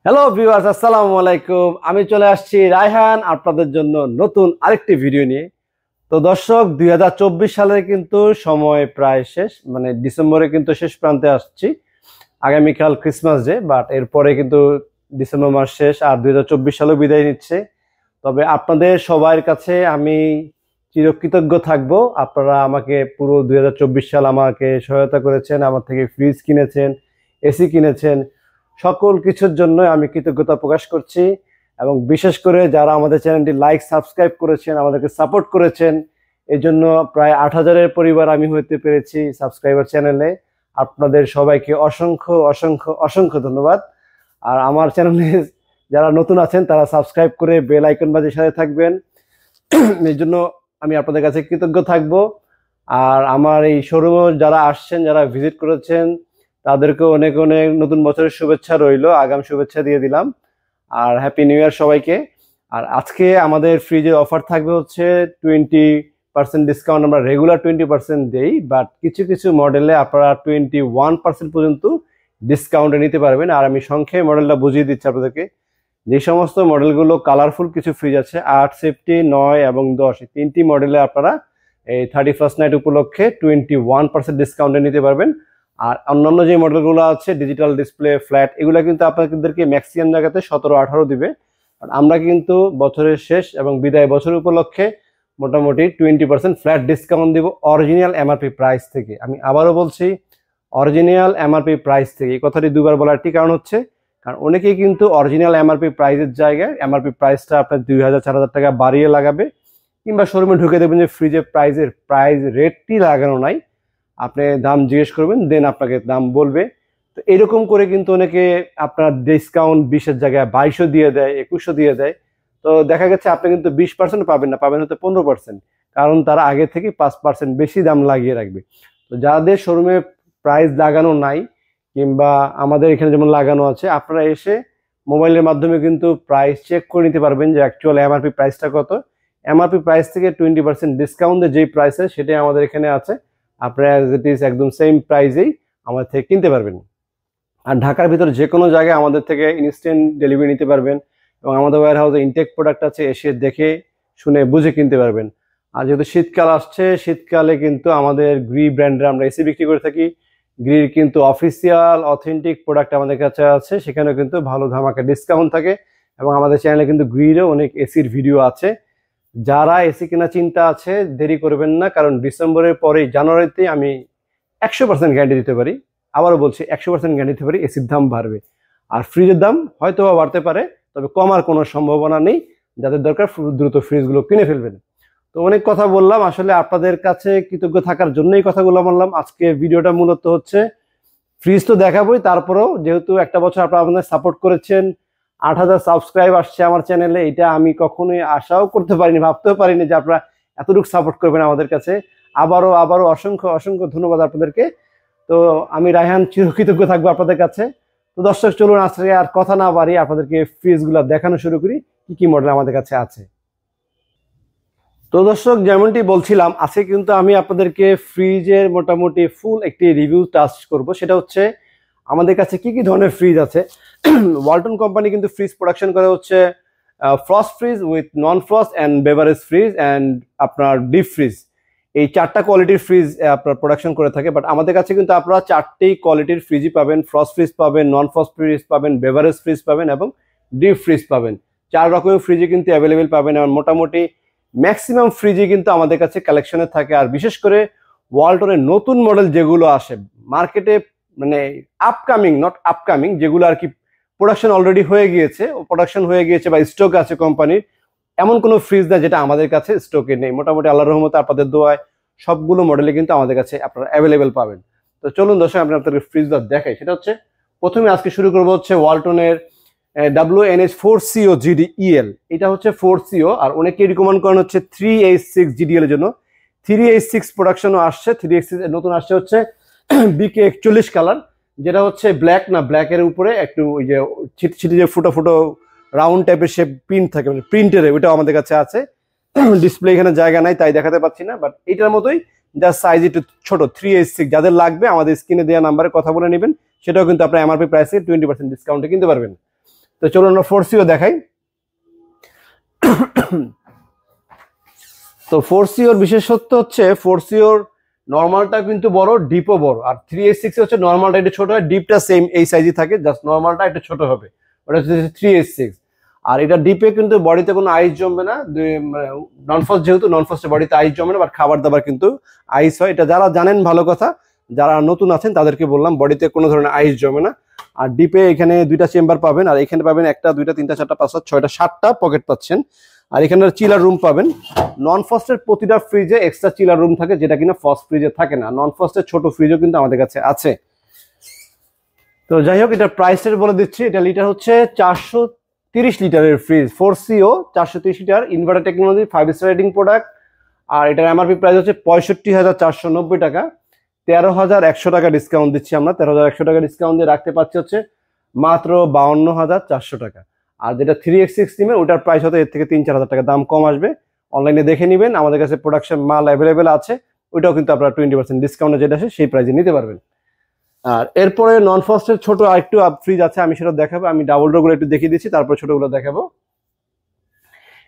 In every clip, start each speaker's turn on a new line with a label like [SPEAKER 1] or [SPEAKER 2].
[SPEAKER 1] Hello viewers, আসসালামু আলাইকুম। আমি চলে আসছি রায়হান আপনাদের জন্য নতুন আরেকটি ভিডিও নিয়ে। তো দর্শক, 2024 সালের কিন্তু সময় প্রায় শেষ, মানে ডিসেম্বরে কিন্তু শেষ প্রান্তে আসছি। আগামীকাল ক্রিসমাস ডে, বাট এরপরে কিন্তু ডিসেম্বর মাস শেষ আর 2024 সালও বিদায় নিচ্ছে। তবে আপনাদের সবার কাছে আমি চিরকৃতজ্ঞ থাকবো। আপনারা আমাকে পুরো 2024 সাল আমাকে সহায়তা করেছেন, আমার থেকে ফ্রিজ কিনেছেন, এসি কিনেছেন, সকল কিছুর জন্য আমি কৃতজ্ঞতা প্রকাশ করছি। এবং বিশেষ করে যারা আমাদের চ্যানেলটি লাইক সাবস্ক্রাইব করেছেন, আমাদেরকে সাপোর্ট করেছেন, এই জন্য প্রায় 8,000-এর পরিবার আমি হতে পেরেছি সাবস্ক্রাইবার চ্যানেলে। আপনাদের সবাইকে অসংখ্য অসংখ্য অসংখ্য ধন্যবাদ। আর আমার চ্যানেলে যারা নতুন আছেন তারা সাবস্ক্রাইব করে বেল আইকন বাজিয়ে সাথে থাকবেন, এই জন্য আমি আপনাদের কাছে কৃতজ্ঞ থাকব। আর আমার এই শোরুমে যারা আসছেন, যারা ভিজিট করেছেন, তাদেরকে অনেক অনেক নতুন বছরের শুভেচ্ছা রইল, আগাম শুভেচ্ছা দিয়ে দিলাম। আর হ্যাপি নিউ ইয়ার সবাইকে। আর আজকে আমাদের ফ্রিজের অফার থাকবে হচ্ছে 20% ডিসকাউন্ট। আমরা রেগুলার 20% দেই, বাট কিছু কিছু মডেলে আপনারা 21% পর্যন্ত ডিসকাউন্টে নিতে পারবেন। আর আমি সংখ্যায় মডেলটা বুঝিয়ে দিচ্ছি আপনাদেরকে। যে সমস্ত মডেলগুলো কালারফুল কিছু ফ্রিজ আছে, 8, সেফটি, 9 এবং 10, এই তিনটি মডেলে আপনারা এই 31st নাইট উপলক্ষে 21% ডিসকাউন্টে নিতে পারবেন। আর অন্যান্য যে মডেলগুলো আছে ডিজিটাল ডিসপ্লে, ফ্ল্যাট, এগুলো কিন্তু আপনাদেরকে ম্যাক্সিমাম জায়গাতে 17-18 দিবে। আর আমরা কিন্তু বছরের শেষ এবং বিদায় বছর উপলক্ষে মোটামুটি 20% ফ্ল্যাট ডিসকাউন্ট দিব অরিজিনাল এমআরপি প্রাইস থেকে। আমি আবারও বলছি, অরিজিনাল এমআরপি প্রাইস থেকে। এই কথাটি দুবার বলার একটি কারণ হচ্ছে, কারণ অনেকেই কিন্তু অরিজিনাল এমআরপি প্রাইসের জায়গায় এমআরপি প্রাইসটা আপনার 2,000-4,000 টাকা বাড়িয়ে লাগাবে, কিংবা শোরুমে ঢুকে দেবেন যে ফ্রিজের প্রাইস রেটটি লাগানো নাই, আপনি দাম জিজ্ঞেস করবেন, দেন আপনাকে দাম বলবে। তো এরকম করে কিন্তু অনেকে আপনার ডিসকাউন্ট 20-এর জায়গায় 2200 দিয়ে দেয়, 2100 দিয়ে দেয়। তো দেখা গেছে আপনি কিন্তু 20% পাবেন না, পাবেন হয়তো 15%, কারণ তারা আগে থেকে 5% বেশি দাম লাগিয়ে রাখবে। তো যাদের শোরুমে প্রাইস লাগানো নাই, কিংবা আমাদের এখানে যেমন লাগানো আছে, আপনারা এসে মোবাইলের মাধ্যমে কিন্তু প্রাইস চেক করে নিতে পারবেন যে অ্যাকচুয়াল এমআরপি প্রাইসটা কত। এমআরপি প্রাইস থেকে 20% ডিসকাউন্টে যেই প্রাইস আছে সেটাই আমাদের এখানে আছে। আপনারা অ্যাজ ইট ইজ একদম সেম প্রাইসেই আমাদের থেকে কিনতে পারবেন। আর ঢাকার ভিতরে যে কোনো জায়গায় আমাদের থেকে ইনস্ট্যান্ট ডেলিভারি নিতে পারবেন। এবং আমাদের ওয়্যার হাউসে ইনটেক প্রোডাক্ট আছে, এসে দেখে শুনে বুঝে কিনতে পারবেন। আর যেহেতু শীতকাল আসছে, শীতকালে কিন্তু আমাদের গ্রি ব্র্যান্ডের আমরা এসি বিক্রি করে থাকি। গ্রির কিন্তু অফিসিয়াল অথেন্টিক প্রোডাক্ট আমাদের কাছে আছে, সেখানেও কিন্তু ভালো ধামাকা ডিসকাউন্ট থাকে। এবং আমাদের চ্যানেলে কিন্তু গ্রিরও অনেক এসির ভিডিও আছে। যারা এসি কেনার চিন্তা আছে দেরি করবেন না, কারণ ডিসেম্বরের পরেই জানুয়ারিতে আমি 100% গ্যারান্টি দিতে পারি, আবারও বলছি 100% গ্যারান্টি দিতে পারি, এসির দাম বাড়বে। আর ফ্রিজের দাম হয়তো বাড়তে পারে, তবে কমার কোনো সম্ভাবনা নেই। যাদের দরকার দ্রুত ফ্রিজগুলো কিনে ফেলবেন। তো অনেক কথা বললাম, আসলে আপনাদের কাছে কৃতজ্ঞ থাকার জন্যই কথাগুলো বললাম। আজকে ভিডিওটা মূলত হচ্ছে, ফ্রিজ তো দেখাবোই, তারপরেও যেহেতু একটা বছর আপনারা আপনাদের সাপোর্ট করেছেন, 8,000 সাবস্ক্রাইব আসছে আমার চ্যানেলে, এটা আমি কখনোই আশাও করতে পারিনি, ভাবতেও পারিনি যে আপনারা এতটুকু সাপোর্ট করবেন আমাদের কাছে। আবারও অসংখ্য অসংখ্য ধন্যবাদ আপনাদেরকে। তো আমি রায়হান চিরকৃতজ্ঞ থাকবো আপনাদের কাছে। তো দর্শক, চলুন আজকে আর কথা না বাড়িয়ে আপনাদেরকে ফ্রিজগুলো দেখানো শুরু করি, কি কি মডেল আমাদের কাছে আছে। তো দর্শক, যেমনটি বলছিলাম, আজকে কিন্তু আমি আপনাদেরকে ফ্রিজের মোটামুটি ফুল একটি রিভিউ টাচ করব। সেটা হচ্ছে আমাদের কাছে কি কি ধরনের ফ্রিজ আছে। ওয়ালটন কোম্পানি কিন্তু ফ্রিজ প্রোডাকশন করে হচ্ছে frost fridge with non frost and beverage fridge and আপনার ডিপ ফ্রিজ, এই 4টা কোয়ালিটির ফ্রিজ আপনার প্রোডাকশন করে থাকে। বাট আমাদের কাছে কিন্তু আপনারা 4টি কোয়ালিটির ফ্রিজই পাবেন। ফ্রস্ট ফ্রিজ পাবেন, নন ফ্রস্ট ফ্রিজ পাবেন, বেভারেজ ফ্রিজ পাবেন এবং ডিপ ফ্রিজ পাবেন। 4 রকমের ফ্রিজই কিন্তু অ্যাভেলেবেল পাবেন। আর মোটামুটি ম্যাক্সিমাম ফ্রিজই কিন্তু আমাদের কাছে কালেকশনে থাকে। আর বিশেষ করে ওয়ালটনের নতুন মডেল যেগুলো আসে মার্কেটে, মানে আপকামিং যেগুলো আর কি প্রোডাকশন অলরেডি হয়ে গিয়েছে বা স্টক আছে কোম্পানির, এমন কোনো ফ্রিজ না যেটা আমাদের কাছে স্টকে নেই। মোটামুটি আল্লাহর রহমতে আপনাদের দোয়ায় সবগুলো মডেলে কিন্তু আমাদের কাছে আপনারা অ্যাভেলেবেল পাবেন। তো চলুন দর্শক, আমি আপনাদের ফ্রিজটা দেখাই। সেটা হচ্ছে, প্রথমে আজকে শুরু করবো হচ্ছে ওয়ালটনের WNH4CO GDEL। এটা হচ্ছে 4CO, আর অনেকে রিকমেন্ড করেন হচ্ছে 3H6 GDL এর জন্য। 3H6 প্রোডাকশনও আসছে। 3H6 নতুন আসছে হচ্ছে BK41 কালার, যেটা হচ্ছে ব্ল্যাক না, ব্ল্যাকের উপরে একটু ওই যে ছিটি যে ফুটো ফুটো রাউন্ড টাইপের সে প্রিন্ট থাকে, মানে প্রিন্টের, ওইটাও আমাদের কাছে আছে। ডিসপ্লে এখানে জায়গা নাই তাই দেখাতে পাচ্ছি না, বাট এইটার মতোই, যার সাইজ একটু ছোট। 3H6 যাদের লাগবে আমাদের স্ক্রিনে দেওয়া নাম্বারে কথা বলে নেবেন, সেটাও কিন্তু আপনার এমআরপি প্রাইসে 20% ডিসকাউন্টে কিনতে পারবেন। তো তো চলুন আমরা 4CO দেখাই। তো 4COর বিশেষত্ব হচ্ছে 4COর নর্মালটা কিন্তু বড়, ডিপও বড়, আর 3H6 হচ্ছে নর্মালটা একটু ছোট হয়, ডিপটা সেম এই সাইজই থাকে, জাস্ট নর্মালটা একটু ছোট হবে, ওটা হচ্ছে 3H6। আর এটা ডিপে কিন্তু বডিতে কোনো আইস জমবে না, নন ফাস্ট যেহেতু, নন ফাস্টে বডিতে আইস জমে না, বাট খাবার দাবার কিন্তু আইস হয়। এটা যারা জানেন ভালো কথা, যারা নতুন আছেন তাদেরকে বললাম, বডিতে কোনো ধরনের আইস জমে না। আর ডিপে এখানে 2টা চেম্বার পাবেন, আর এখানে পাবেন 1টা 2টা 3টা 4টা 5টা 6টা 7টা পকেট পাচ্ছেন। আর এখানে চিলার রুম পাবেন। নন ফাস্টের প্রতিটা ফ্রিজে এক্সট্রা চিলার রুম থাকে, যেটা কিনা ফাস্ট ফ্রিজে থাকে না। নন ফাস্টের ছোট ফ্রিজও কিন্তু আমাদের কাছে আছে। তো যাই হোক, এটার প্রাইসটা বলে দিচ্ছি। এটা লিটার হচ্ছে 430 লিটারের fridge, 4CO 430 liter, inverter technology, 5 star rating product. আর এটার এমআরপি প্রাইস হচ্ছে 65,490 টাকা। 13,100 টাকা ডিসকাউন্ট দিচ্ছি আমরা, 13,100 টাকা ডিসকাউন্ট দিয়ে রাখতে পারছি হচ্ছে মাত্র 52,400 টাকা। আর যেটা 3X6 নিবেন ওটার প্রাইস হতে এর থেকে 3-4 হাজার টাকা দাম কম আসবে। অনলাইনে দেখে নেবেন, আমাদের কাছে প্রোডাকশন মাল অ্যাভেলেবেল আছে, ওইটাও কিন্তু আপনারা 20% ডিসকাউন্টে যেটা আছে সেই প্রাইসে নিতে পারবেন। আর এরপরে নন ফাস্টের ছোট আরেকটু ফ্রিজ আছে, আমি সেটা দেখাবো। আমি ডাবল ডোর গুলো একটু দেখিয়ে দিচ্ছি, তারপর ছোটগুলো দেখাবো।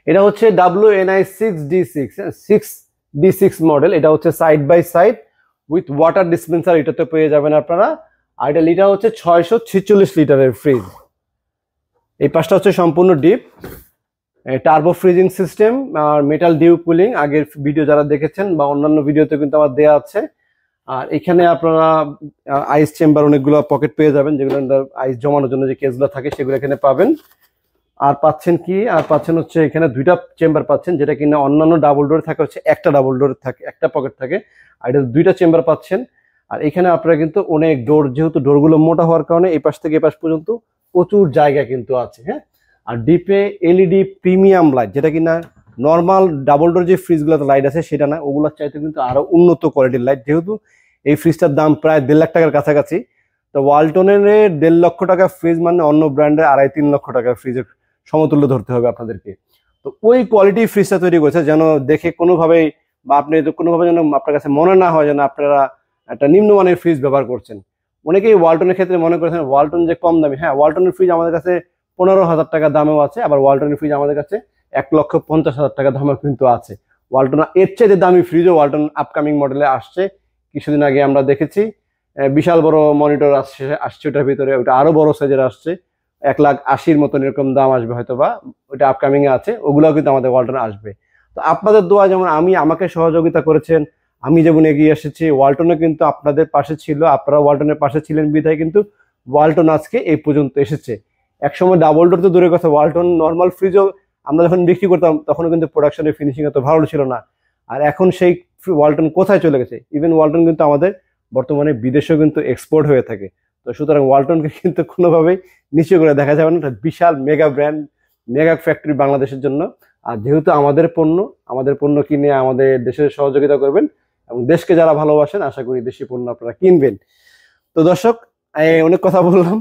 [SPEAKER 1] এটা হচ্ছে WNI6D6, 6D6 মডেল। এটা হচ্ছে side by side with water dispenser, এটাতে পেয়ে যাবেন আপনারা। আর এটা লিটার হচ্ছে 646 লিটারের ফ্রিজ। এই পাশটা হচ্ছে সম্পূর্ণ ডিপ, টার্বো ফ্রিজিং সিস্টেম আর মেটাল ডিউ কুলিং। আগের ভিডিও যারা দেখেছেন বা অন্যান্য ভিডিওতে কিন্তু আমার দেয়া আছে। আর এখানে আপনারা আইস চেম্বার অনেকগুলো পকেট পেয়ে যাবেন, যেগুলো আইস জমানোর জন্য যে কেসগুলো থাকে সেগুলো এখানে পাবেন। আর পাচ্ছেন কি, আর পাচ্ছেন হচ্ছে এখানে 2টা চেম্বার পাচ্ছেন, যেটা কিনা অন্যান্য ডাবল ডোর থাকে হচ্ছে একটা ডাবল ডোর থাকে, একটা পকেট থাকে, আর এটা 2টা চেম্বার পাচ্ছেন। আর এখানে আপনারা কিন্তু অনেক ডোর, যেহেতু ডোরগুলো মোটা হওয়ার কারণে এই পাশ থেকে এই পাশ পর্যন্ত প্রচুর জায়গা কিন্তু আছে। হ্যাঁ, আর ডিপে এলইডি প্রিমিয়াম লাইট, যেটা কিনা নর্মাল ডাবল ডোর যে ফ্রিজগুলোতে লাইট আছে সেটা না, ওগুলোর চাইতে কিন্তু আরো উন্নত কোয়ালিটির লাইট। যেহেতু এই ফ্রিজটার দাম প্রায় 1.5 লাখ টাকার কাছাকাছি, তো ওয়ালটনের 1.5 লক্ষ টাকা ফ্রিজ মানে অন্য ব্র্যান্ডের 2.5-3 লক্ষ টাকার ফ্রিজের সমতুল্য ধরতে হবে আপনাদেরকে। তো ওই কোয়ালিটি ফ্রিজটা তৈরি করেছে যেন দেখে কোনোভাবেই বা আপনি কোনোভাবে যেন আপনার কাছে মনে না হয় যেন আপনারা একটা নিম্নমানের ফ্রিজ ব্যবহার করছেন। অনেকেই ওয়ালটনের ক্ষেত্রে মনে করেছেন ওয়ালটন যে কম দামি, হ্যাঁ ওয়ালটনের ফ্রিজ আমাদের কাছে 15,000 টাকা দামেও আছে, আবার ওয়ালটনের ফ্রিজ আমাদের কাছে 1,50,000 টাকা দামেও কিন্তু আছে। ওয়ালটন এর চেয়ে দামি ফ্রিজও ওয়ালটন আপকামিং মডেলে আসছে, কিছুদিন আগে আমরা দেখেছি। বিশাল বড় মনিটর আসছে ওটার ভিতরে, ওটা আরো বড় সাইজের আসছে, 1,80,000 মতন এরকম দাম আসবে হয়তো, বা ওটা আপকামিং এ আছে, ওগুলাও কিন্তু আমাদের ওয়ালটনে আসবে। তো আপনাদের দোয়া, যেমন আমাকে সহযোগিতা করেছেন, আমি যেমন এগিয়ে এসেছি, ওয়ালটনে কিন্তু আপনাদের পাশে ছিল, আপনারা ওয়ালটনের পাশে ছিলেন বিধায় কিন্তু ওয়ালটন আজকে এই পর্যন্ত এসেছে। একসময় ডাবল ডোর তো দূরের কথা, ওয়ালটন নর্মাল ফ্রিজও আমরা যখন বিক্রি করতাম তখন কিন্তু প্রোডাকশনের ফিনিশিং এত ভালো ছিল না। আর এখন সেই ওয়ালটন কোথায় চলে গেছে, ইভেন ওয়ালটন কিন্তু আমাদের বর্তমানে বিদেশেও কিন্তু এক্সপোর্ট হয়ে থাকে। তো সুতরাং ওয়ালটনকে কিন্তু কোনোভাবেই নিচু করে দেখা যাবে না, বিশাল মেগা ব্র্যান্ড, মেগা ফ্যাক্টরি বাংলাদেশের জন্য। আর যেহেতু আমাদের পণ্য কিনে আমাদের দেশের সহযোগিতা করবেন এবং দেশকে যারা ভালোবাসেন, আশা করি দেশি পণ্য আপনারা কিনবেন। তো দর্শক, অনেক কথা বললাম।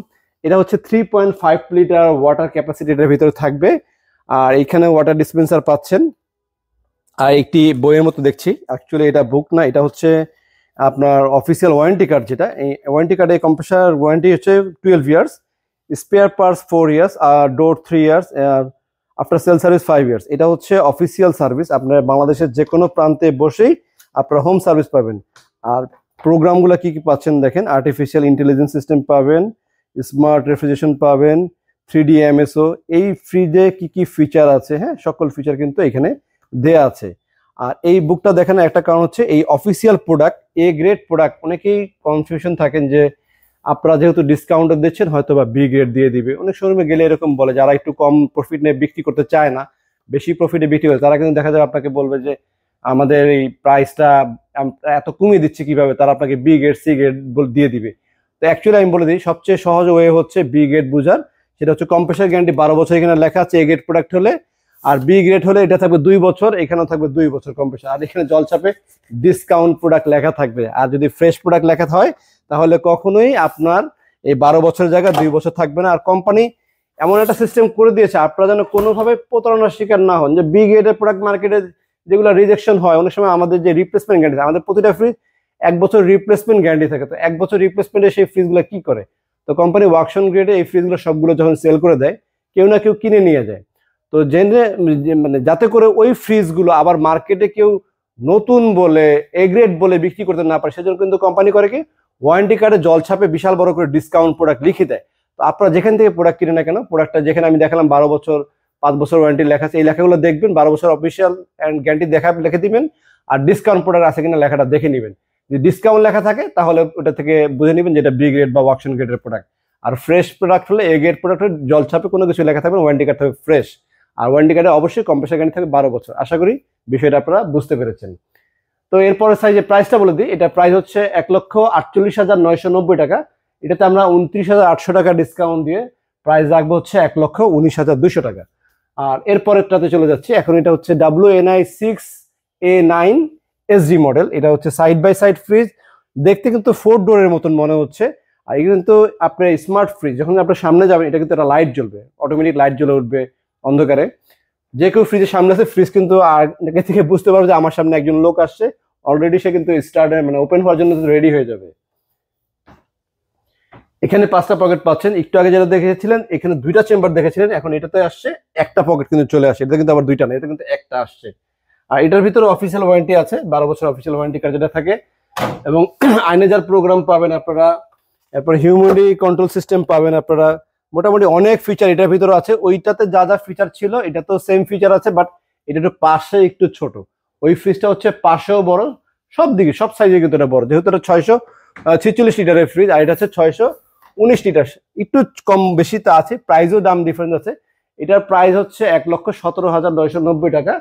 [SPEAKER 1] এটা হচ্ছে 3.5 লিটার ওয়াটার ক্যাপাসিটি এটার ভিতরে থাকবে। আর এখানে ওয়াটার ডিসপেন্সার পাচ্ছেন। আর একটি বইয়ের মতো দেখছি, অ্যাকচুয়ালি এটা বুক না, এটা হচ্ছে আপনার অফিসিয়াল ওয়ারেন্টি কার্ড। যেটা এই ওয়ারেন্টি কার্ডে কম্প্রেসার ওয়ারেন্টি হচ্ছে 12 ইয়ার্স, স্পেয়ার পার্টস 4 ইয়ার্স, আর ডোর 3 years, after sale service 5 years. এটা হচ্ছে অফিসিয়াল সার্ভিস, আপনার বাংলাদেশের যে কোনো প্রান্তে বসেই আপনারা হোম সার্ভিস পাবেন। আর প্রোগ্রামগুলো কি কি পাচ্ছেন দেখেন, আর্টিফিশিয়াল ইন্টেলিজেন্স সিস্টেম পাবেন, স্মার্ট রেফ্রিজারেশন পাবেন, 3D MSO। এই ফ্রিজে কি কি ফিচার আছে, হ্যাঁ সকল ফিচার কিন্তু এখানে দেয়া আছে। আর এই বুকটা দেখানোর একটা কারণ হচ্ছে এই official product, A grade product. অনেকেই কনফিউশন থাকেন যে আপনারা যেহেতু ডিসকাউন্টে দিচ্ছেন হয়তো বা বি গ্রেড দিয়ে দিবে। অনেক শোরুমে গেলে এরকম বলে, যারা একটু কম প্রফিট নিয়ে বিক্রি করতে চায় না, বেশি প্রফিটে বিক্রি করে, তারা কিন্তু দেখা যাবে আপনাকে বলবে যে আমাদের এই প্রাইসটা এত কমিয়ে দিচ্ছে কিভাবে, তারা আপনাকে বি গ্রেড সি গ্রেড দিয়ে দিবে। তো অ্যাকচুয়ালি আমি বলে দিই, সবচেয়ে সহজ ওয়ে হচ্ছে বি গ্রেড বোঝার। সেটা হচ্ছে কম্প্রেসার গ্যারান্টি 12 বছর এখানে লেখা আছে এ গ্রেড প্রোডাক্ট হলে, আর বি গ্রেড হলে এটা থাকবে 2 বছর, এখানেও থাকবে 2 বছর কম্প্রেসার। আর এখানে জলচাপে ডিসকাউন্ট প্রোডাক্ট লেখা থাকবে। আর যদি ফ্রেশ প্রোডাক্ট লেখা হয় তাহলে কখনোই আপনার এই 12 বছরের জায়গায় 2 বছর থাকবে না। আর কোম্পানি এমন একটা সিস্টেম করে দিয়েছে আপনারা যেন কোনোভাবে প্রতারণার শিকার না হন, যে বি গ্রেডের প্রোডাক্ট মার্কেটে যেগুলো রিজেকশন হয়, অনেক সময় আমাদের যে রিপ্লেসমেন্ট গ্যারান্টি, আমাদের প্রতিটা ফ্রিজ 1 বছর রিপ্লেসমেন্ট গ্যারান্টি থাকে। তো 1 বছর রিপ্লেসমেন্টে সেই ফ্রিজগুলো কি করে, তো কোম্পানি ওয়ার্কশন গ্রেডে এই ফ্রিজগুলো সবগুলো যখন সেল করে দেয়, কেউ না কেউ কিনে নিয়ে যায়। তো জেনে মানে যাতে করে ওই ফ্রিজগুলো আবার মার্কেটে কেউ নতুন বলে এ গ্রেড বলে বিক্রি করতে না পারে, সেজন্য কিন্তু কোম্পানি করে কি ওয়ারেন্টি কার্ডে জল ছাপে বিশাল বড় করে ডিসকাউন্ট প্রোডাক্ট লিখে দেয়। তো আপনারা যেখান থেকে প্রোডাক্ট কিনে না কেন, প্রোডাক্টটা যেখানে আমি দেখালাম 12 বছর 5 বছর ওয়ারেন্টি লেখা আছে, এই লেখাগুলো দেখবেন, 12 বছর অফিসিয়াল অ্যান্ড গ্যারান্টি লিখে দিবেন, আর ডিসকাউন্ট প্রোডাক্ট আছে কিনা লেখাটা দেখে নেবেন। যদি ডিসকাউন্ট লেখা থাকে তাহলে ওটা থেকে বুঝে নেবেন যেটা বি গ্রেড বা ওয়াকশন গ্রেডের প্রোডাক্ট। আর ফ্রেশ প্রোডাক্ট হলে এ গ্রেড প্রোডাক্ট হলে জল ছাপে কোনো কিছু লেখা থাকবে, ওয়ারেন্টি কার্ড থাকবে ফ্রেশ। আর ওয়ারেন্টি কার্ডে অবশ্যই কম্প্রেসার গ্যারান্টি থাকবে 12 বছর। আশা করি বিষয়টা আপনারা বুঝতে পেরেছেন। তো এরপরে সাইজের প্রাইসটা বলে দিই, এটা প্রাইস হচ্ছে 1,48,990 টাকা। এটাতে আমরা 29,800 টাকা ডিসকাউন্ট দিয়ে প্রাইস রাখবো হচ্ছে 1,19,200 টাকা। আর এরপরেরটাতে চলে যাচ্ছি, এখন এটা হচ্ছে WNI 6A9 SD মডেল। এটা হচ্ছে সাইড বাই সাইড ফ্রিজ, দেখতে কিন্তু 4 ডোরের মতন মনে হচ্ছে। আর এটা কিন্তু আপনার স্মার্ট ফ্রিজ, যখন আপনার সামনে যাবেন এটা কিন্তু একটা লাইট জ্বলবে, অটোমেটিক লাইট জ্বলে উঠবে অন্ধকারে। যে কেউ ফ্রিজের সামনে আছে, ফ্রিজ কিন্তু আগে থেকে বুঝতে পারবে যে আমার সামনে একজন লোক আসছে, অলরেডি সে কিন্তু স্টার্ট মানে ওপেন হওয়ার জন্য রেডি হয়ে যাবে। এখানে 5টা পকেট পাচ্ছেন, একটু আগে যেটা দেখেছিলেন এখানে 2টা চেম্বার দেখেছিলেন, এখন এটাতে আসছে একটা পকেট কিন্তু চলে আসে। এটা কিন্তু আবার 2টা না, এটা কিন্তু একটা আসছে। আর এটার ভিতরে অফিসিয়াল ওয়ারেন্টি আছে, 12 বছর অফিসিয়াল ওয়ারেন্টি কার্ড যেটা থাকে, এবং আইনেজার প্রোগ্রাম পাবেন আপনারা, এরপর হিউমিডিটি কন্ট্রোল সিস্টেম পাবেন আপনারা, মোটামুটি অনেক ফিচার এটার ভিতরে আছে। ওইটাতে যা যা ফিচার ছিল এটা তো সেম ফিচার আছে, বাট এটা একটু পাশে একটু ছোট। ওই ফ্রিজটা হচ্ছে পাশেও বড়, সব দিকে সব সাইজে কিন্তু এটা বড়, যেহেতু এটা 646 লিটারের ফ্রিজ, আর এটা হচ্ছে 619 লিটার, একটু কম বেশি তা আছে। প্রাইসও দাম ডিফারেন্স আছে। এটার প্রাইস হচ্ছে 1,17,990 টাকা।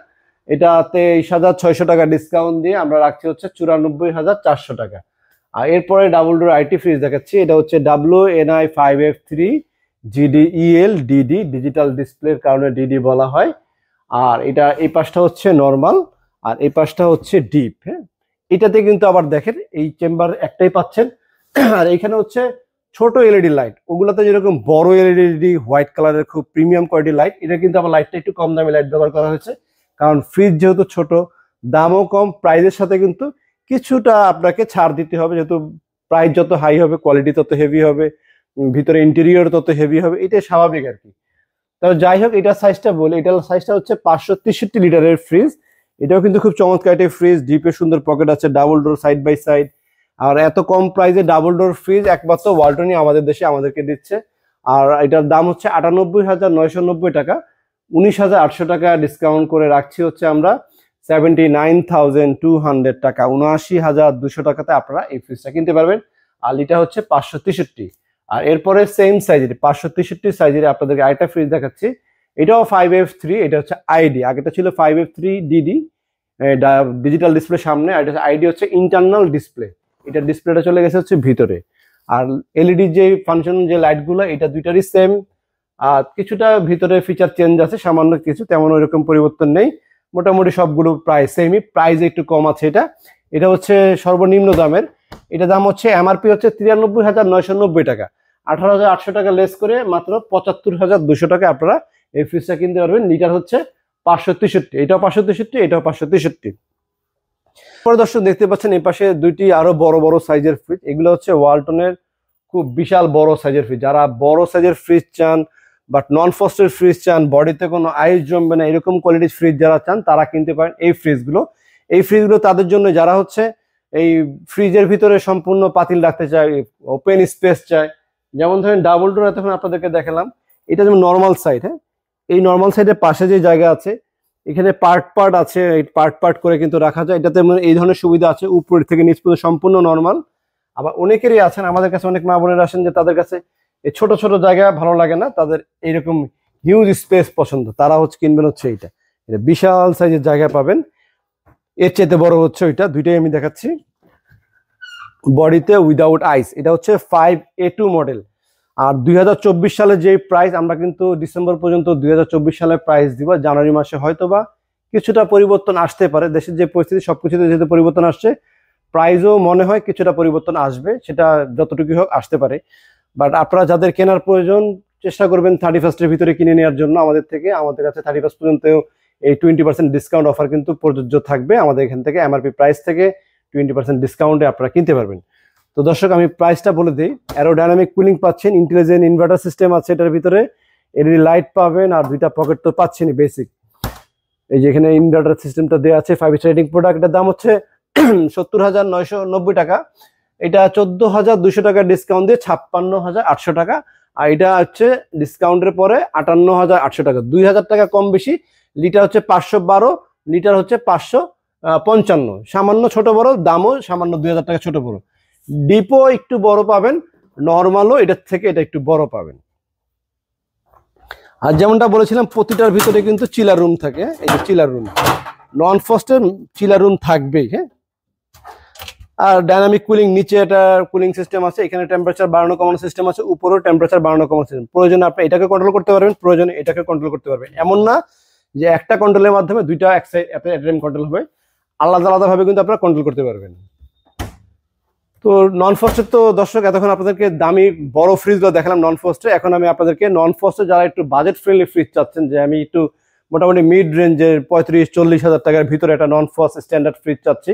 [SPEAKER 1] এটা 23,600 টাকা ডিসকাউন্ট দিয়ে আমরা রাখছি হচ্ছে 94,400 টাকা। আর এরপরে ডাবল ডোর আইটি ফ্রিজ দেখাচ্ছি, এটা হচ্ছে WNI 5F3 GDEL DD, digital ডিসপ্লের কারণে ডিডি বলা হয়। আর এটা এই পাশটা হচ্ছে নর্মাল, আর এই পাশটা হচ্ছে ডিপ। হ্যাঁ, এটাতে কিন্তু আবার দেখেন এই চেম্বার একটাই পাচ্ছেন, আর এখানে হচ্ছে ছোট এলইডি লাইট, ওগুলোতে যেরকম বড় এলইডি হোয়াইট কালারের খুব প্রিমিয়াম কোয়ালিটি লাইট, এটা কিন্তু আবার লাইটটা একটু কম দামি লাইট ব্যবহার করা হয়েছে, কারণ ফ্রিজ যেহেতু ছোট, দামও কম, প্রাইজের সাথে কিন্তু কিছুটা আপনাকে ছাড় দিতে হবে, যেহেতু প্রাইস যত হাই হবে কোয়ালিটি তত হেভি হবে, ভিতরে ইন্টেরিয়র তত হেভি হবে, এটাই স্বাভাবিক আর কি। তবে যাই হোক, এটার সাইজটা বলি, এটার সাইজটা হচ্ছে 563 লিটারের ফ্রিজ। এটাও কিন্তু খুব চমৎকার একটা ফ্রিজ, ডিপে সুন্দর পকেট আছে, double door side by side. আর এত কম প্রাইসে ডাবল ডোর ফ্রিজ একমাত্র ওয়ালটনই আমাদের দেশে আমাদেরকে দিচ্ছে। আর এটার দাম হচ্ছে 98,990 টাকা, 19,800 টাকা ডিসকাউন্ট করে রাখছি হচ্ছে আমরা 79,200 টাকা, 79,200 টাকাতে আপনারা এই ফ্রিজটা কিনতে পারবেন। আর এটা হচ্ছে 563। আর এরপরে সেম সাইজের 563 সাইজের আপনাদেরকে আরেকটা ফ্রিজ দেখাচ্ছি, এটাও 5F3, এটা হচ্ছে আইডি, আগেটা ছিল 5F3 DD ডিজিটাল ডিসপ্লে সামনে, আর এটা আইডি হচ্ছে ইন্টারনাল ডিসপ্লে। এটা ডিসপ্লেটা চলে গেছে হচ্ছে ভিতরে। আর এলইডি যে ফাংশন যে লাইটগুলো, এটা দুইটারই সেম, আর কিছুটা ভিতরে ফিচার চেঞ্জ আছে সামান্য কিছু, তেমন ওইরকম পরিবর্তন নেই, মোটামুটি সবগুলো প্রায় সেমই, প্রাইস একটু কম আছে। এটা হচ্ছে সর্বনিম্ন দামের, এটা দাম হচ্ছে এমআরপি হচ্ছে 93,990 টাকা, 18,800 টাকা লেস করে মাত্র 75,200 টাকা আপনারা এই ফ্রিজটা কিনতে পারবেন। লিটার হচ্ছে 563, এটাও 563, এটাও 563। পরে দর্শক দেখতে পাচ্ছেন এই পাশে দুইটি আরো বড় বড় সাইজের ফ্রিজ, এগুলো হচ্ছে ওয়ালটনের খুব বিশাল বড় সাইজের ফ্রিজ। যারা বড় সাইজের ফ্রিজ চান, বাট নন ফ্রস্টেড ফ্রিজ চান, বডিতে কোনো আইস জমবে না, এরকম কোয়ালিটির ফ্রিজ যারা চান তারা কিনতে পারেন এই ফ্রিজগুলো। এই ফ্রিজগুলো তাদের জন্য যারা হচ্ছে এই ফ্রিজের ভিতরে সম্পূর্ণ পাতিল রাখতে চায়, ওপেন স্পেস চায়। যেমন ধরেন ডাবল ডোর এতক্ষণ আপনাদেরকে দেখালাম, এটা যেমন নর্মাল সাইড। হ্যাঁ, এই নর্মাল সাইডের পাশে যে জায়গা আছে, এখানে পার্ট পার্ট আছে, পার্ট পার্ট করে কিন্তু রাখা যায়। এটাতে এই ধরনের সুবিধা আছে, উপর থেকে নিচ পর্যন্ত সম্পূর্ণ নর্মাল। আবার অনেকেরই আছেন, আমাদের কাছে অনেক মা বোনেরা আসেন যে তাদের কাছে এই ছোট ছোট জায়গা ভালো লাগে না, তাদের এইরকম হিউজ স্পেস পছন্দ, তারা হচ্ছে কিনবেন হচ্ছে এটা বিশাল সাইজের জায়গা পাবেন। এর চেয়ে বড় হচ্ছে ওইটা, দুইটাই আমি দেখাচ্ছি। বডিতে উইদাউট আইস, এটা হচ্ছে 5A2 মডেল। আর 2024 সালে যে প্রাইস, আমরা কিন্তু ডিসেম্বর পর্যন্ত 2024 সালের প্রাইস দিব, জানুয়ারি মাসে হয়তোবা কিছুটা পরিবর্তন আসতে পারে, দেশের যে পরিস্থিতি সবকিছুতে যেহেতু পরিবর্তন আসছে, প্রাইসও মনে হয় কিছুটা পরিবর্তন আসবে, সেটা যতটুকু হোক আসতে পারে। বাট আপনারা যাদের কেনার প্রয়োজন, চেষ্টা করবেন 31st ভিতরে কিনে নেওয়ার জন্য আমাদের থেকে। আমাদের কাছে 31st পর্যন্ত এই 20% ডিসকাউন্ট অফার কিন্তু প্রযোজ্য থাকবে। আমাদের এখান থেকে এমআরপি প্রাইস থেকে 20% ডিসকাউন্টে আপনারা কিনতে পারবেন। তো দর্শক আমি প্রাইসটা বলে দিই, অ্যারোডাইনামিক কুলিং পাচ্ছেন, ইন্টেলিজেন্ট ইনভার্টার সিস্টেম আছে এটার ভিতরে, এলইডি লাইট পাবেন, আর দুইটা পকেট তো পাচ্ছেনই বেসিক। এই যে এখানে ইনভার্টার সিস্টেমটা দেওয়া আছে, 5 স্টার রেটিং প্রোডাক্ট। এটার দাম হচ্ছে 70,990 টাকা। এটা 14,200 টাকা ডিসকাউন্ট দিয়ে 56,800 টাকা। আর এটা হচ্ছে ডিসকাউন্টের পরে 58,800 টাকা, 2,000 টাকা কম বেশি। লিটার হচ্ছে 512, লিটার হচ্ছে 555, সামান্য ছোট বড়, দামও সামান্য 2,000 টাকা ছোট বড়। ডিপো একটু বড় পাবেন, নর্মালও এটার থেকে এটা একটু বড় পাবেন। আর যেমনটা বলেছিলাম প্রতিটার ভিতরে কিন্তু চিলার রুম থাকে। এই যে চিলার রুম, নন ফ্রস্টের চিলার রুম থাকবেই। হ্যাঁ, আর ডাইনামিক কুলিং, নিচে একটা কুলিং সিস্টেম আছে, এখানে টেম্পারেচার বাড়ানো কমানো সিস্টেম আছে, উপরেও টেম্পারেচার বাড়ানো কমানো সিস্টেম। প্রয়োজনে আপনি এটাকে কন্ট্রোল করতে পারবেন, প্রয়োজনে এটাকে কন্ট্রোল করতে পারবেন। এমন না যে একটা কন্ট্রোলের মাধ্যমে দুইটা একসাথে কন্ট্রোল হবে, আলাদা আলাদা ভাবে কিন্তু আপনারা কন্ট্রোল করতে পারবেন। তো নন ফ্রস্টের তো দর্শক এতক্ষণ আপনাদেরকে দামি বড় ফ্রিজগুলো দেখালাম নন ফ্রস্টে। এখন আমি আপনাদেরকে নন ফ্রস্টে যারা একটু বাজেট ফ্রেন্ডলি ফ্রিজ চাচ্ছেন, যে আমি একটু মোটামুটি মিড রেঞ্জের 35-40 হাজার টাকার ভিতরে একটা নন ফ্রস্ট স্ট্যান্ডার্ড ফ্রিজ চাচ্ছি।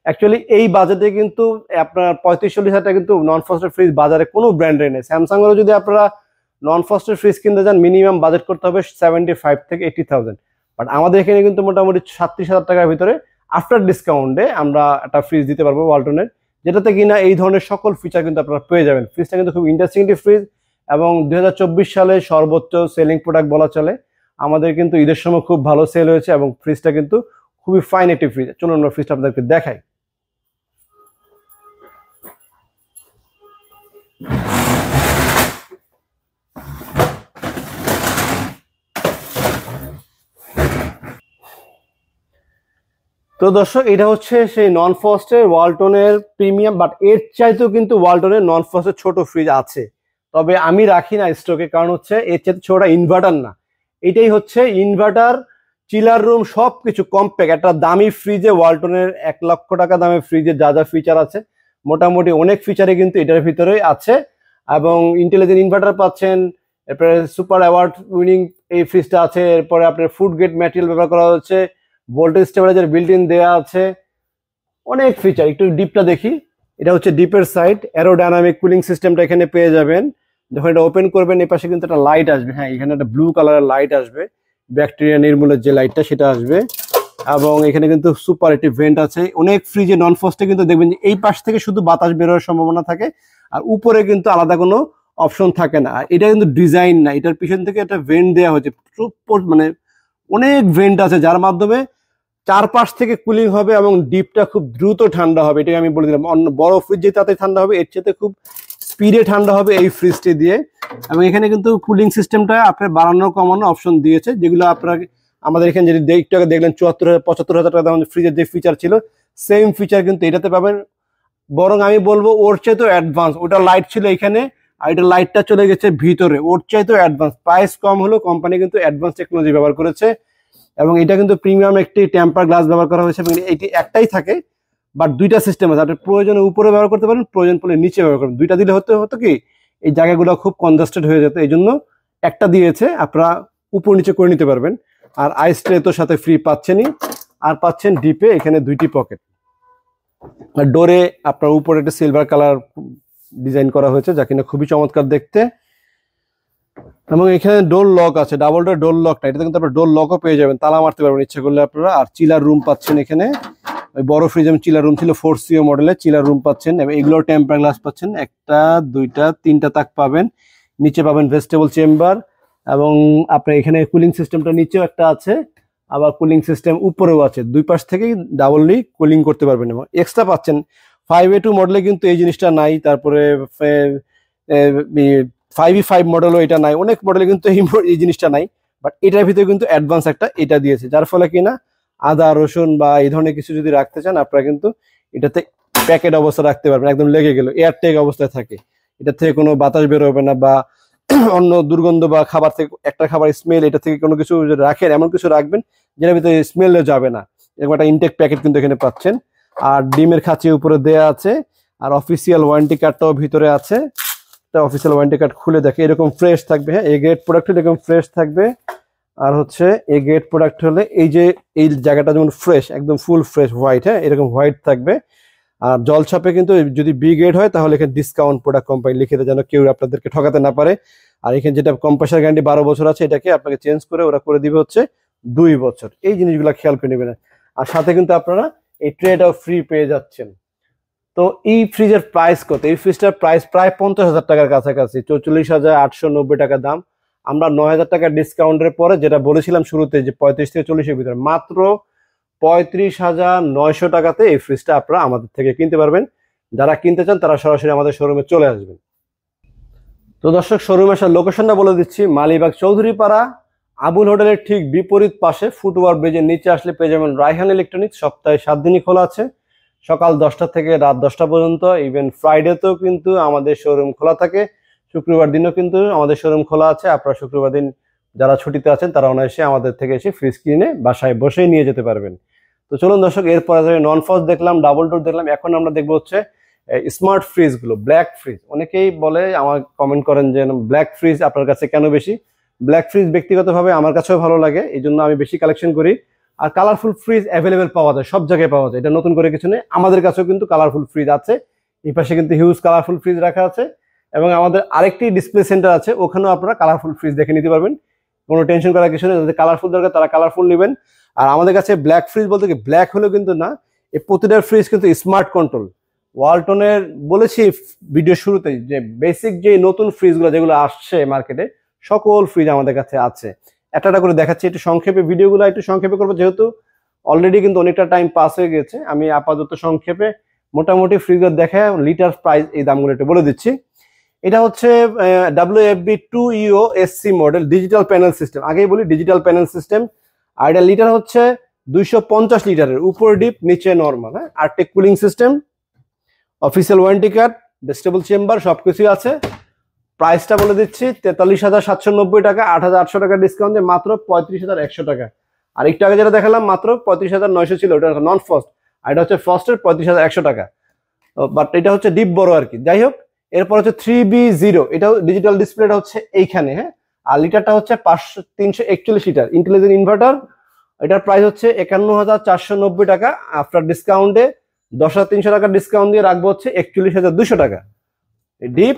[SPEAKER 1] অ্যাকচুয়ালি এই বাজেটে কিন্তু আপনার 35-40 হাজার টাকা কিন্তু নন ফ্রস্টের ফ্রিজ বাজারে কোনো ব্র্যান্ডের নেই। স্যামসাংয়েরও যদি আপনারা নন ফ্রস্টের ফ্রিজ কিনতে যান, মিনিমাম বাজেট করতে হবে 75 থেকে 80,000। বাট আমাদের এখানে কিন্তু মোটামুটি 37,000 টাকার ভিতরে আফটার ডিসকাউন্টে আমরা একটা ফ্রিজ দিতে পারবো ওয়ালটনের, যেটাতে কিনা এই ধরনের সকল ফিচার কিন্তু আপনারা পেয়ে যাবেন। ফ্রিজটা কিন্তু খুব ইন্টারেস্টিং একটি ফ্রিজ, এবং 2024 সালে সর্বোচ্চ সেলিং প্রোডাক্ট বলা চলে। আমাদের কিন্তু ঈদের সময় খুব ভালো সেল হয়েছে, এবং ফ্রিজটা কিন্তু খুবই ফাইন একটি ফ্রিজ। চলুন আমরা ফ্রিজটা আপনাদেরকে দেখাই। তো দর্শক, এটা হচ্ছে সেই নন ফ্রস্টের ওয়ালটনের প্রিমিয়াম, বাট এর চাইতেও কিন্তু ওয়ালটনের নন ফ্রস্টের ছোট ফ্রিজ আছে, তবে আমি রাখি না স্টকে, কারণ হচ্ছে এর চাইতে ছোটটা ইনভার্টার না, এটাই হচ্ছে ইনভার্টার, চিলার রুম সবকিছু কম্প্যাক্ট একটা দামি ফ্রিজে। ওয়ালটনের 1 লক্ষ টাকা দামের ফ্রিজে যা যা ফিচার আছে, মোটামুটি অনেক ফিচারে কিন্তু এটার ভিতরেই আছে। এবং ইন্টেলিজেন্ট ইনভার্টার পাচ্ছেন, এরপরে সুপার অ্যাওয়ার্ড উইনিং এই ফ্রিজটা আছে। এরপরে আপনার ফুড গ্রেড ম্যাটেরিয়াল ব্যবহার করা হচ্ছে, ভোল্টেজ স্টেবিলাইজার বিল্ট ইন দেওয়া আছে, অনেক ফিচার। একটু ডিপটা দেখি, এটা হচ্ছে ডিপের সাইড। অ্যারোডাইনামিক কুলিং সিস্টেমটা এখানে পেয়ে যাবেন। যখন এটা ওপেন করবেন, এই পাশে কিন্তু একটা লাইট আসবে। হ্যাঁ, এখানে একটা ব্লু কালারের লাইট আসবে, ব্যাকটেরিয়া নির্মূলের যে লাইটটা সেটা আসবে। এবং এখানে কিন্তু সুপার একটি ভেন্ট আছে। অনেক ফ্রিজে নন ফ্রস্টে কিন্তু দেখবেন যে এই পাশ থেকে শুধু বাতাস বেরোয়ার সম্ভাবনা থাকে, আর উপরে কিন্তু আলাদা কোনো অপশন থাকে না। এটা কিন্তু ডিজাইন না, এটার পিছন থেকে একটা ভেন্ট দেওয়া হয়েছে, মানে অনেক ভেন্ট আছে, যার মাধ্যমে চারপাশ থেকে কুলিং হবে এবং ডিপটা খুব দ্রুত ঠান্ডা হবে। এটাকে আমি বলে দিলাম। অন্য বড় ফ্রিজ যে তাতে ঠান্ডা হবে, এর চেয়ে খুব স্পিডে ঠান্ডা হবে এই ফ্রিজটি দিয়ে। এবং এখানে কিন্তু কুলিং সিস্টেমটা আপনার বাড়ানো কমানো অপশন দিয়েছে, যেগুলো আপনার আমাদের এখানে যদি একটু আগে দেখলেন 74,000-75,000 টাকা দাম ফ্রিজের যে ফিচার ছিল, সেম ফিচার কিন্তু এটাতে পাবেন। বরং আমি বলবো ওর চেয়ে তো অ্যাডভান্স। ওটা লাইট ছিল এখানে, আর এটা লাইটটা চলে গেছে ভিতরে, ওর চাইতে অ্যাডভান্স। প্রাইস কম হলেও কোম্পানি কিন্তু অ্যাডভান্স টেকনোলজি ব্যবহার করেছে, এবং এটা কিন্তু প্রিমিয়াম একটি টেম্পার গ্লাস ব্যবহার করা হয়েছে। এবং এটি একটাই থাকে, বাট দুইটা সিস্টেম আছে। আপনি প্রয়োজনে উপরে ব্যবহার করতে পারেন, প্রয়োজন পড়লে নিচে ব্যবহার করবেন। দুইটা দিলে হতো কি এই জায়গাগুলো খুব কনজাস্টেড হয়ে যেত, এই জন্য একটা দিয়েছে, আপনারা উপর নিচে করে নিতে পারবেন। আর আইস ট্রে তো সাথে ফ্রি পাচ্ছেনই, আর পাচ্ছেন ডিপে এখানে 2টি পকেট। আর ডোরে আপনার উপরে একটা সিলভার কালার ডিজাইন করা হয়েছে, যা কিনা খুবই চমৎকার দেখতে। এবং এখানে ডোর লক আছে, ডাবল ডোর লকটা, এটাতে কিন্তু আপনার ডোর লকও পেয়ে যাবেন, তালা মারতে পারবেন ইচ্ছা করলে আপনারা। আর চিলার রুম পাচ্ছেন এখানে, ওই বড় ফ্রিজ এবং চিলার রুম ছিল 4CO মডেলের চিলার রুম পাচ্ছেন। এবং এগুলোর টেম্পার গ্লাস পাচ্ছেন, 1টা 2টা 3টা তাক পাবেন। নিচে পাবেন ভেজিটেবল চেম্বার, এবং আপনার এখানে কুলিং সিস্টেমটা নিচেও একটা আছে, আবার কুলিং সিস্টেম উপরেও আছে। দুই পাশ থেকেই ডাবললি কুলিং করতে পারবেন। এবং এক্সট্রা পাচ্ছেন 5A2 মডেলে কিন্তু এই জিনিসটা নাই, তারপরে 5E5 মডেলও এটা নাই, অনেক মডেলে কিন্তু এই জিনিসটা নাই। বাট এটার ভিতরে কিন্তু অ্যাডভান্স একটা এটা দিয়েছে, যার ফলে কিনা আদা রসুন বা এই ধরনের কিছু যদি রাখতে চান, আপনারা কিন্তু এটাতে প্যাকেট অবস্থা রাখতে পারবেন, একদম লেগে গেল এয়ারটেক অবস্থায় থাকে। এটা থেকে কোনো বাতাস বের হবে না, বা অন্য দুর্গন্ধ বা খাবার থেকে একটা খাবার স্মেল, এটা থেকে কোনো কিছু রাখেন, এমন কিছু রাখবেন যেটার ভিতরে স্মেলও যাবে না। এরকম একটা ইনটেক প্যাকেট কিন্তু এখানে পাচ্ছেন। আর ডিমের খাঁচি উপরে দেয়া আছে, আর অফিসিয়াল ওয়ারেন্টি কার্ডটাও ভিতরে আছে। অফিসিয়াল ওয়ারেন্টি কার্ড খুলে দেখে এরকম ফ্রেশ থাকবে। হ্যাঁ, এ গ্রেড প্রোডাক্ট হলে এরকম ফ্রেশ থাকবে। আর হচ্ছে এ গ্রেড প্রোডাক্ট হলে এই যে এই জায়গাটা যেমন ফ্রেশ, একদম ফুল ফ্রেশ হোয়াইট, হ্যাঁ এরকম হোয়াইট থাকবে। আর জলছাপে কিন্তু যদি বি গ্রেড হয় তাহলে এখানে ডিসকাউন্ট প্রোডাক্ট কোম্পানি লিখে দেয়, যেন কেউ আপনাদেরকে ঠকাতে না পারে। আর এখানে যেটা কম্প্রেসার গ্যারান্টি 12 বছর আছে, এটাকে আপনাকে চেঞ্জ করে ওরা করে দিবে হচ্ছে 2 বছর। এই জিনিসগুলো খেয়াল করে নেবেন। আর সাথে কিন্তু আপনারা এই ট্রেটাও ফ্রি পেয়ে যাচ্ছেন। তো এই ফ্রিজের প্রাইস কত? এই ফ্রিজটার প্রাইস প্রায় 50,000 টাকার কাছাকাছি, 44,890 টাকা দাম। আমরা 9,000 টাকা ডিসকাউন্টের পরে যেটা বলেছিলাম শুরুতে যে 35 থেকে 40-এর ভিতরে, মাত্র 35,900 টাকাতে এই ফ্রিজটা আপনারা আমাদের থেকে কিনতে পারবেন। যারা কিনতে চান তারা সরাসরি আমাদের শোরুমে চলে আসবেন। তো দর্শক, শোরুমে আসার লোকেশনটা বলে দিচ্ছি। মালিবাগ চৌধুরীপাড়া আবুল হোটেলের ঠিক বিপরীত পাশে ফুটওভার ব্রিজের নিচে আসলে পেয়ে যাবেন রায়হান ইলেকট্রনিক্স। সপ্তাহে 7 দিনই খোলা আছে, সকাল 10টা থেকে রাত 10টা পর্যন্ত। ইভেন ফ্রাইডেতেও কিন্তু আমাদের শোরুম খোলা থাকে, শুক্রবার দিনও কিন্তু আমাদের শোরুম খোলা আছে। আপনারা শুক্রবার দিন যারা ছুটিতে আছেন তারা অনায়াসে আমাদের থেকে এসে ফ্রিজ কিনে বাসায় বসেই নিয়ে যেতে পারবেন। তো চলুন দর্শক, এরপরে নন ফ্রস্ট দেখলাম, ডাবল ডোর দেখলাম, এখন আমরা দেখবো হচ্ছে স্মার্ট ফ্রিজ গুলো, ব্ল্যাক ফ্রিজ। অনেকেই বলে, আমার কমেন্ট করেন যে ব্ল্যাক ফ্রিজ আপনার কাছে কেন বেশি। ব্ল্যাক ফ্রিজ ব্যক্তিগতভাবে আমার কাছেও ভালো লাগে, এই জন্য আমি বেশি কালেকশন করি। আর কালারফুল ফ্রিজ অ্যাভেলেবেল পাওয়া যায়, সব জায়গায় পাওয়া যায়, এটা নতুন করে কিছু নেই। আমাদের কাছেও কিন্তু কালারফুল ফ্রিজ আছে, এই পাশে কিন্তু হিউজ কালারফুল ফ্রিজ রাখা আছে। এবং আমাদের আরেকটি ডিসপ্লে সেন্টার আছে, ওখানেও আপনারা কালারফুল ফ্রিজ দেখে নিতে পারবেন। কোনো টেনশন করার কিছু নেই, যাদের কালারফুল দরকার তারা কালারফুল নেবেন। আর আমাদের কাছে ব্ল্যাক ফ্রিজ বলতে কি, ব্ল্যাক হলেও কিন্তু না, এই প্রতিটার ফ্রিজ কিন্তু স্মার্ট কন্ট্রোল। ওয়ালটনের বলেছি ভিডিও শুরুতেই যে বেসিক যে নতুন ফ্রিজগুলো যেগুলো আসছে মার্কেটে, সকল ফ্রিজ আমাদের কাছে আছে। একটা করে দেখাচ্ছি, একটু সংক্ষেপে ভিডিওগুলো একটু সংক্ষেপে করবো, যেহেতু অলরেডি কিন্তু অনেকটা টাইম পাস হয়ে গেছে। আমি আপাতত সংক্ষেপে মোটামুটি ফ্রিজের দেখে লিটার প্রাইস এই দামগুলো একটু বলে দিচ্ছি। এটা হচ্ছে WFB2EO-SC model digital panel system. আগেই বলি ডিজিটাল প্যানেল সিস্টেম। আর এটা লিটার হচ্ছে 250 লিটারের, উপর ডিপ নিচে নর্মাল। হ্যাঁ, আর্টেক cooling system, official warranty card, vegetable chamber সবকিছু আছে। প্রাইসটা বলে দিচ্ছি 43,790 টাকা, 8,800 টাকা ডিসকাউন্ট দিয়ে মাত্র 35,100 টাকা। আর একটু আগে যেটা দেখালাম মাত্র 35,900 ছিল, ওটা নন ফ্রস্ট। আর এটা হচ্ছে ফ্রস্টের 35,100 টাকা, বাট এটা হচ্ছে ডিপ বড় আর কি। যাই হোক, এরপর হচ্ছে 3B0, এটাও ডিজিটাল ডিসপ্লেটা হচ্ছে এইখানে। হ্যাঁ, আর লিটারটা হচ্ছে 341 লিটার, ইন্টেলিজেন্ট ইনভার্টার। এটার প্রাইস হচ্ছে 51,490 টাকা। আফটার ডিসকাউন্টে 10,300 টাকা ডিসকাউন্ট দিয়ে রাখবো হচ্ছে 41,200 টাকা। ডিপ,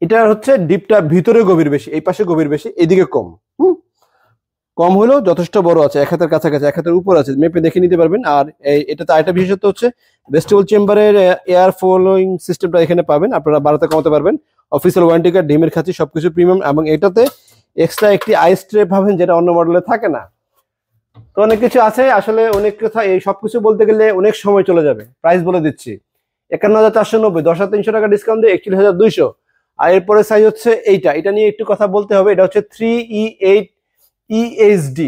[SPEAKER 1] এটা হচ্ছে ডিপটা ভিতরে গভীর বেশি, এই পাশে গভীর বেশি, এদিকে কম। কম হলেও যথেষ্ট বড় আছে, 1 হাতের কাছাকাছি, 1 হাতের উপর আছে, মেপে দেখে নিতে পারবেন। আর এটাতে আরেকটা বিশেষত্ব হচ্ছে ভেজিটেবল চেম্বারের এয়ার ফ্লোয়িং সিস্টেমটা এখানে পাবেন, আপনারা বাড়াতে কমাতে পারবেন। অফিসিয়াল ওয়ারেন্টি কার্ড, ডিমের খাঁচি সবকিছু প্রিমিয়াম। এবং এটাতে এক্সট্রা একটি আইস ট্রে পাবেন, যেটা অন্য মডেলে থাকে না। তো অনেক কিছু আছে, আসলে অনেক কথা, এই সবকিছু বলতে গেলে অনেক সময় চলে যাবে। প্রাইস বলে দিচ্ছি 51,490, 10,300 টাকা ডিসকাউন্ট দিয়ে 41,200। আর এরপরে সাইজ হচ্ছে এইটা, এটা নিয়ে একটু কথা বলতে হবে। এটা হচ্ছে 3E8 EHD,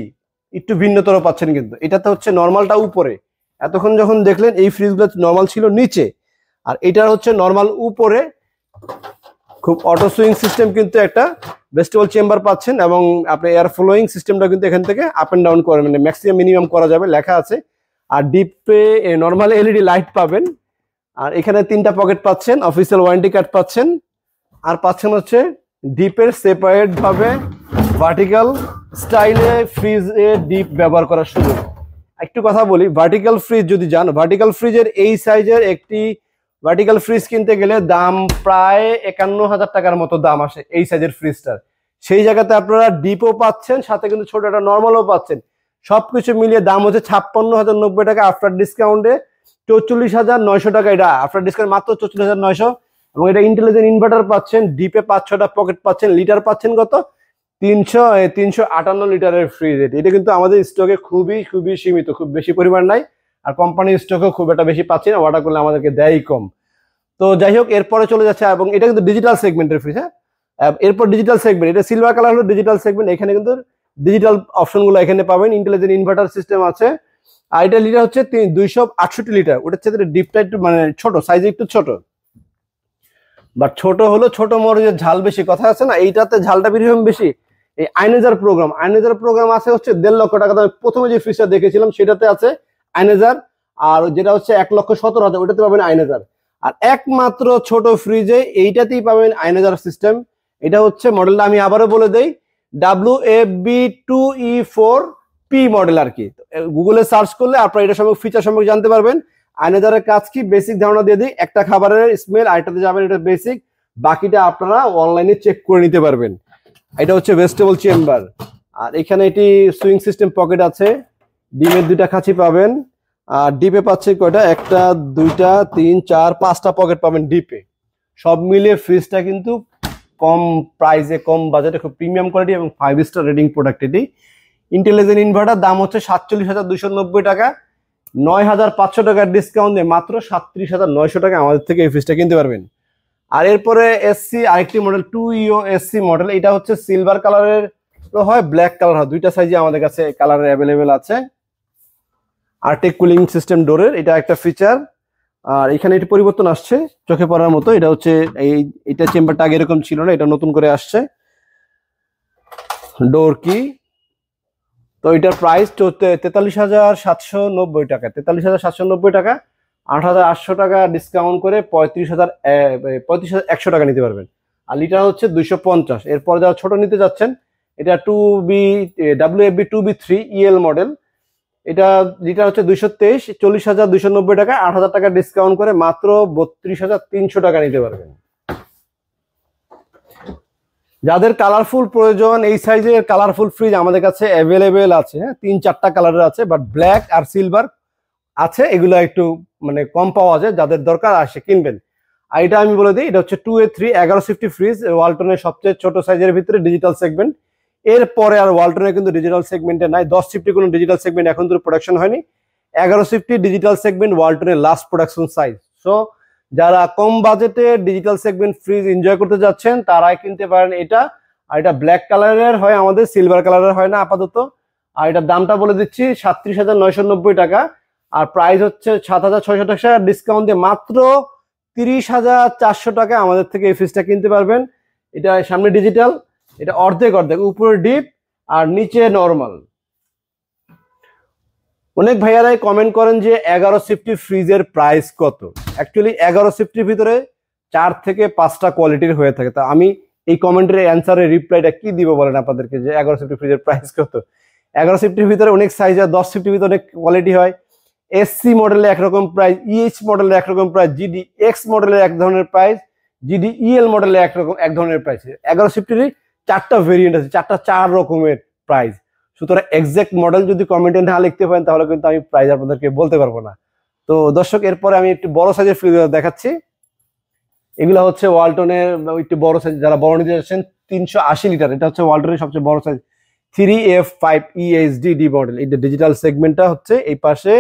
[SPEAKER 1] একটু ভিন্নতর পাচ্ছেন কিন্তু। এটাতে হচ্ছে নর্মালটা উপরে, এতক্ষণ যখন দেখলেন এই ফ্রিজগুলো নর্মাল ছিল নিচে, আর এটার হচ্ছে নর্মাল উপরে। খুব অটো সুইং সিস্টেম কিন্তু একটা ভেজিটেবল চেম্বার পাচ্ছেন, এবং আপনি এয়ার ফ্লোয়িং সিস্টেমটা কিন্তু এখান থেকে আপ এন্ড ডাউন করে, মানে ম্যাক্সিমাম মিনিমাম করা যাবে, লেখা আছে। আর ডিপে নর্মাল এলইডি লাইট পাবেন। আর এখানে 3টা পকেট পাচ্ছেন, অফিসিয়াল ওয়ারেন্টি কার্ড পাচ্ছেন। আর পাচ্ছেন হচ্ছে ডিপের সেপারেট ভাবে ভার্টিক্যাল স্টাইলে ফ্রিজে ডিপ ব্যবহার করার সুযোগ। একটু কথা বলি, ভার্টিক্যাল ফ্রিজ যদি যান, ভার্টিক্যাল ফ্রিজের এই সাইজের একটি ভার্টিক্যাল ফ্রিজ কিনতে গেলে দাম প্রায় 51,000 টাকার মতো দাম আসে এই সাইজের ফ্রিজটার। সেই জায়গাতে আপনারা ডিপও পাচ্ছেন, সাথে কিন্তু ছোট একটা নর্মালও পাচ্ছেন। সবকিছু মিলিয়ে দাম হচ্ছে 56,090 টাকা। আফটার ডিসকাউন্টে 44,900 টাকা। এটা আফটার ডিসকাউন্ট মাত্র 44,900। এবং এটা ইন্টেলিজেন্ট ইনভার্টার পাচ্ছেন, ডিপে 5-6টা পকেট পাচ্ছেন। লিটার পাচ্ছেন কত? 358 লিটারের ফ্রিজ। এটা কিন্তু আমাদের স্টকে খুবই খুবই সীমিত, খুব বেশি পরিমাণ নাই। আর কোম্পানির স্টকেও খুব একটা বেশি পাচ্ছি না, অর্ডার করলে আমাদেরকে দেয়ই কম। তো যাই হোক, এরপরে চলে যাচ্ছে, এবং এটা কিন্তু ডিজিটাল সেগমেন্টের ফ্রিজ। হ্যাঁ, এরপর ডিজিটাল সেগমেন্ট, এটা সিলভার কালার হলো ডিজিটাল সেগমেন্ট। এখানে কিন্তু ডিজিটাল অপশনগুলো এখানে পাবেন, ইন্টেলিজেন্ট ইনভার্টার সিস্টেম আছে। আর এটা লিটার হচ্ছে 268 লিটার। ওটার চেয়ে ডিপটা একটু মানে ছোট, সাইজে একটু ছোট, বাট ছোট হলো ছোট মরিচের ঝাল বেশি, কথা আছে না, এইটাতে ঝালটা বেরিয়ে বেশি। এই আইনেজার প্রোগ্রাম আছে হচ্ছে 1.5 লক্ষ টাকা দামে। প্রথমে যে ফ্রিজটা দেখেছিলাম সেটাতে আছে আইনেজার, আর যেটা হচ্ছে 1,17,000 ওটাতে পাবেন আইনেজার। আর একমাত্র ছোট ফ্রিজে এইটাতেই পাবেন আইনেজার সিস্টেম। এটা হচ্ছে মডেলটা আমি আবারও বলে দেই, WFB2E4P মডেল আর কি। গুগলে সার্চ করলে আপনারা এটা সম্পর্কে, ফিচার সম্পর্কে জানতে পারবেন। আইনেজারের কাজ কি বেসিক ধারণা দিয়ে দিই। একটা খাবারের স্মেল, আরেকটাতে যাবেন, এটা বেসিক। বাকিটা আপনারা অনলাইনে চেক করে নিতে পারবেন। এটা হচ্ছে ভেজিটেবল চেম্বার। আর এখানে এটি সুইং সিস্টেম পকেট আছে, ডিমের 2টা খাঁচি পাবেন। আর ডিপে পাচ্ছে কয়টা, 1টা 2টা 3 4 5টা পকেট পাবেন ডিপে। সব মিলিয়ে ফ্রিজটা কিন্তু কম প্রাইসে, কম বাজেটে, খুব প্রিমিয়াম কোয়ালিটি এবং 5 স্টার রেটিং প্রোডাক্ট। এটি ইন্টেলিজেন্ট ইনভার্টার, দাম হচ্ছে 47,290 টাকা। 9,500 টাকার ডিসকাউন্ট দিয়ে মাত্র 37,900 টাকা আমাদের থেকে এই ফ্রিজটা কিনতে পারবেন। আর এরপরে এসসি আরেকটি মডেল 2EO এসসি মডেল, এটা হচ্ছে সিলভার কালারের হয়, ব্ল্যাক কালার হয়, 2টা সাইজে আমাদের কাছে কালার অ্যাভেলেবেল আছে। আরটেক কুলিং সিস্টেম ডোরের, এটা একটা ফিচার। আর এখানে এটি পরিবর্তন আসছে চোখে পড়ার মতো। এটা হচ্ছে এইটা চেম্বারটা আগে এরকম ছিল না, এটা নতুন করে আসছে। ডোর কি, তো এটার প্রাইস 43,790 টাকা, 43,790 টাকা। 8,800 টাকা ডিসকাউন্ট করে 35,100 টাকা নিতে পারবেন। আর লিটার হচ্ছে 250। এরপর যারা ছোট নিতে যাচ্ছেন, এটা 2B WFB 2B3 EL model, এটা লিটার হচ্ছে 223, 40,290 টাকা। 8,000 টাকা ডিসকাউন্ট করে মাত্র 32,300 টাকা নিতে পারবেন। যাদের কালারফুল প্রয়োজন, এই সাইজের কালারফুল ফ্রিজ আমাদের কাছে অ্যাভেলেবেল আছে। হ্যাঁ, 3-4টা কালারের আছে, বাট ব্ল্যাক আর সিলভার আছে, এগুলো একটু মানে কম পাওয়া যায়। যাদের দরকার আসে কিনবেন। আর এটা আমি বলে দিই, এটা হচ্ছে 2A3 1150 ফ্রিজ, ওয়ালটনের সবচেয়ে ছোট সাইজের ভিতরে ডিজিটাল সেগমেন্ট। এরপরে আর ওয়ালটনের কিন্তু ডিজিটাল সেগমেন্টে নাই। 1050 কোনো ডিজিটাল সেগমেন্ট এখন তো প্রোডাকশন হয়নি। 1150 ডিজিটাল সেগমেন্ট ওয়ালটনের লাস্ট প্রোডাকশন সাইজ। সো যারা কম বাজেটে ডিজিটাল সেগমেন্ট ফ্রিজ এনজয় করতে যাচ্ছেন তারাই কিনতে পারেন এটা। আর এটা ব্ল্যাক কালারের হয়, আমাদের সিলভার কালারের হয় না আপাতত। আর এটার দামটা বলে দিচ্ছি 37,990 টাকা। আর প্রাইস হচ্ছে 7,600 টাকা ডিসকাউন্ট দিয়ে মাত্র 30,400 টাকা আমাদের থেকে এই ফ্রিজটা কিনতে পারবেন। এটা সামনে ডিজিটাল, এটা অর্ধেক অর্ধেক, উপরে ডিপ আর নিচে নর্মাল। অনেক ভাইয়ারাই কমেন্ট করেন যে 1150 ফ্রিজের প্রাইস কত। অ্যাকচুয়ালি 1150 ভিতরে 4 থেকে 5টা কোয়ালিটির হয়ে থাকে। তা আমি এই কমেন্টের অ্যান্সারের রিপ্লাইটা কি দিব বলেন আপনাদেরকে, যে 1150 ফ্রিজের প্রাইস কত। 1150 ভিতরে অনেক সাইজ হয়, 1050 ভিতরে অনেক কোয়ালিটি হয়। এসসি মডেলে একরকম প্রাইস, ইএইচ মডেলে একরকম প্রাইস, GDX মডেলের এক ধরনের প্রাইস, GDEL মডেলে এক ধরনের প্রাইস। 1150 4টা ভেরিয়েন্ট আছে, 4 রকমের প্রাইস। সুতরাং এক্সাক্ট মডেল যদি কমেন্টে না লিখতে পারেন তাহলে কিন্তু আমি প্রাইস আপনাদেরকে বলতে পারবো না। তো দর্শক, এরপরে আমি একটু বড় সাইজের ফ্রিজ দেখাচ্ছি। এগুলো হচ্ছে ওয়ালটনের একটু বড় সাইজ, যারা বড় নিতে যাচ্ছেন 380 লিটার। এটা হচ্ছে ওয়ালটনের সবচেয়ে বড় সাইজ 3F5 EHD মডেল। এটা ডিজিটাল সেগমেন্টটা হচ্ছে এই পাশে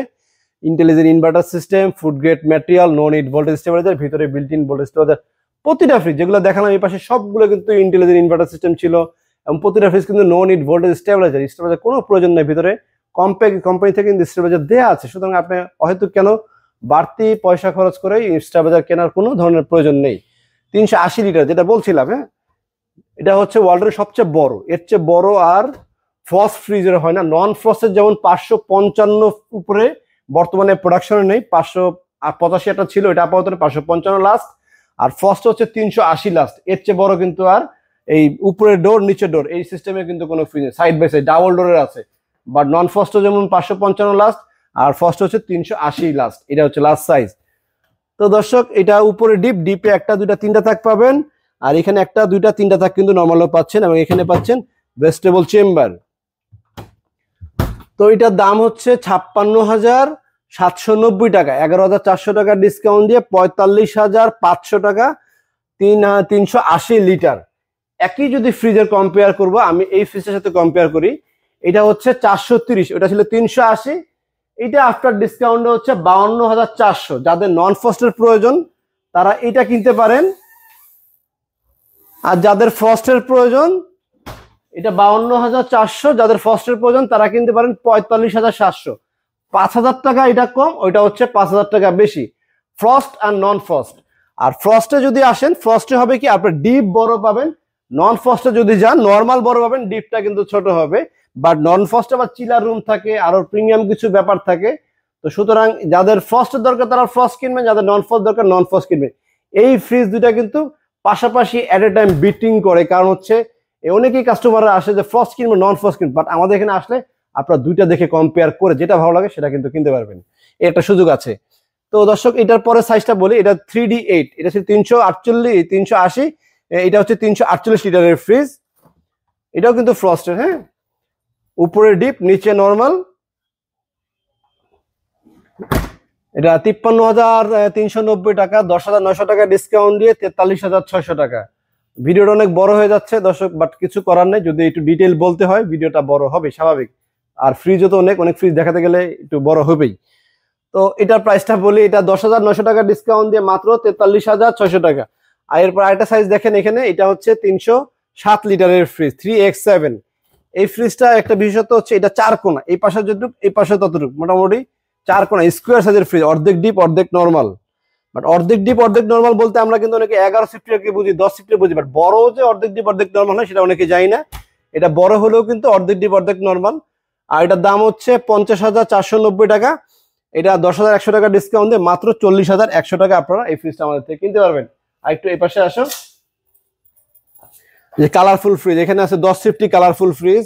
[SPEAKER 1] intelligent inverter system, food grade material, no need voltage stabiliser, ভিতরে বিল্ট ইন ভোল্টেজ স্টেবিলাইজার। প্রতিটা ফ্রিজ যেগুলো দেখালাম এই পাশে সবগুলো কিন্তু ইন্টেলিজেন্ট ইনভার্টার সিস্টেম ছিল, এবং প্রতিটা ফ্রিজ কিন্তু নো নিড ভোল্টেজ স্টেবিলাইজার কোনো প্রয়োজন নেই। ভিতরে কোম্পানি থেকে কিন্তু স্টেবিলাইজার দেওয়া আছে। সুতরাং আপনি হয়তো কেন বাড়তি পয়সা খরচ করে স্টেবিলাইজার কেনার কোনো ধরনের প্রয়োজন নেই। 380 লিটার যেটা বলছিলাম, হ্যাঁ, এটা হচ্ছে ওয়ার্ল্ডের সবচেয়ে বড়। এর চেয়ে বড় আর ফ্রস্ট ফ্রিজের হয় না। নন ফ্রস্টের যেমন 555 উপরে বর্তমানে প্রোডাকশনে নেই, 585 একটা ছিল, এটা আপাতত 555 লাস্ট। আর ফ্রস্ট হচ্ছে 380 লাস্ট। এর চেয়ে বড় কিন্তু আর এই উপরের ডোর নিচের ডোর এই সিস্টেমে কিন্তু কোনো ফ্রিজ নেই। সাইড বাই সাইড ডাবল ডোরের আছে, বাট নন ফ্রস্টও যেমন 555 লাস্ট, আর ফ্রস্ট হচ্ছে 380 লাস্ট। এটা হচ্ছে লাস্ট সাইজ। তো দর্শক, এটা উপরে ডিপে 1টা 2টা 3টা থাক পাবেন। আর এখানে 1টা 2টা 3টা থাক কিন্তু নর্মালও পাচ্ছেন, এবং এখানে পাচ্ছেন ভেজিটেবল চেম্বার। তো এটার দাম হচ্ছে 56,790 টাকা। 11,400 টাকা ডিসকাউন্ট দিয়ে 45,500 টাকা। 380 লিটার। একই যদি ফ্রিজের কম্পেয়ার করব, আমি এই ফ্রিজের সাথে কম্পেয়ার করি, এটা হচ্ছে 430, ওটা ছিল 380, এটা আফটার ডিসকাউন্ট হচ্ছে 52,400। যাদের নন ফ্রস্টের প্রয়োজন তারা এটা কিনতে পারেন, আর যাদের ফ্রস্টের প্রয়োজন এটা 52,400। যাদের ফ্রস্টের প্রয়োজন তারা কিনতে পারেন 45,700। 5,000 টাকা এটা কম, ওইটা হচ্ছে 5,000 টাকা বেশি। ফ্রস্ট আর নন ফ্রস্ট। আর ফ্রস্টে যদি আসেন, ফ্রস্টে হবে কি আপনার ডিপ বড় পাবেন। নন ফ্রস্টে যদি যান নর্মাল বড় পাবেন, ডিপটা কিন্তু ছোট হবে। বাট নন ফ্রস্টে আবার চিলার রুম থাকে, আরো প্রিমিয়াম কিছু ব্যাপার থাকে। তো সুতরাং যাদের ফ্রস্টের দরকার তারা ফ্রস্ট কিনবেন, যাদের নন ফ্রস্ট দরকার নন ফ্রস্ট কিনবেন। এই ফ্রিজ দুটা কিন্তু পাশাপাশি এট এ টাইম বিটিং করে, কারণ হচ্ছে অনেকেই কাস্টমাররা আসে যে ফ্রস্ট কিনবে নন ফ্রস্ট কিনবে, বাট আমাদের এখানে আসলে আপনারা দুইটা দেখে কম্পেয়ার করে যেটা ভালো লাগে সেটা কিন্তু কিনতে পারবেন। একটা সুযোগ আছে। তো দর্শক এটার পরে সাইজটা বলি, এটা 3D8, এটা হচ্ছে 380, এটা হচ্ছে 348 লিটারের ফ্রিজ। এটাও কিন্তু ফ্রস্টের, হ্যাঁ, উপরে ডিপ নিচে নরমাল। এটা 53,390 টাকা, 10,900 টাকা ডিসকাউন্ট দিয়ে 43,600 টাকা। ভিডিওটা অনেক বড় হয়ে যাচ্ছে দর্শক, বাট কিছু করার নেই, যদি একটু ডিটেল বলতে হয় ভিডিওটা বড় হবে স্বাভাবিক। আর ফ্রিজও তো অনেক ফ্রিজ দেখাতে গেলে একটু বড় হবেই। তো এটার প্রাইসটা বলি, এটা 10,900 টাকা ডিসকাউন্ট দিয়ে মাত্র 43,600 টাকা। আর এরপর আরেকটা সাইজ দেখেন এখানে, এটা হচ্ছে 307 লিটারের ফ্রিজ 3X7। এই ফ্রিজটা একটা বিশেষত্ব হচ্ছে এটা 4 কোণা, এই পাশে যতটুকু এই পাশে ততটুকু, মোটামুটি 4 কোণা স্কোয়ার সাইজের ফ্রিজ, অর্ধেক ডিপ অর্ধেক নর্মাল। বাট অর্ধেক ডিপ অর্ধেক নর্মাল বলতে আমরা কিন্তু অনেকে 11 সিফটিকে বুঝি, 10 সিফটি বুঝি, বাট বড় যে অর্ধেক ডিপ অর্ধেক নর্মাল হয় সেটা অনেকে জানি না। এটা বড় হলেও কিন্তু অর্ধেক ডিপ অর্ধেক নর্মাল। আর এটার দাম হচ্ছে 50,490 টাকা। এটা 10,100 টাকা ডিসকাউন্ট দিয়ে মাত্র 40,100 টাকা আপনারা এই ফ্রিজটা আমাদের থেকে কিনতে পারবেন। আর একটু এই পাশে আসো, যে কালারফুল ফ্রিজ এখানে আছে 10 সিফটি কালারফুল ফ্রিজ।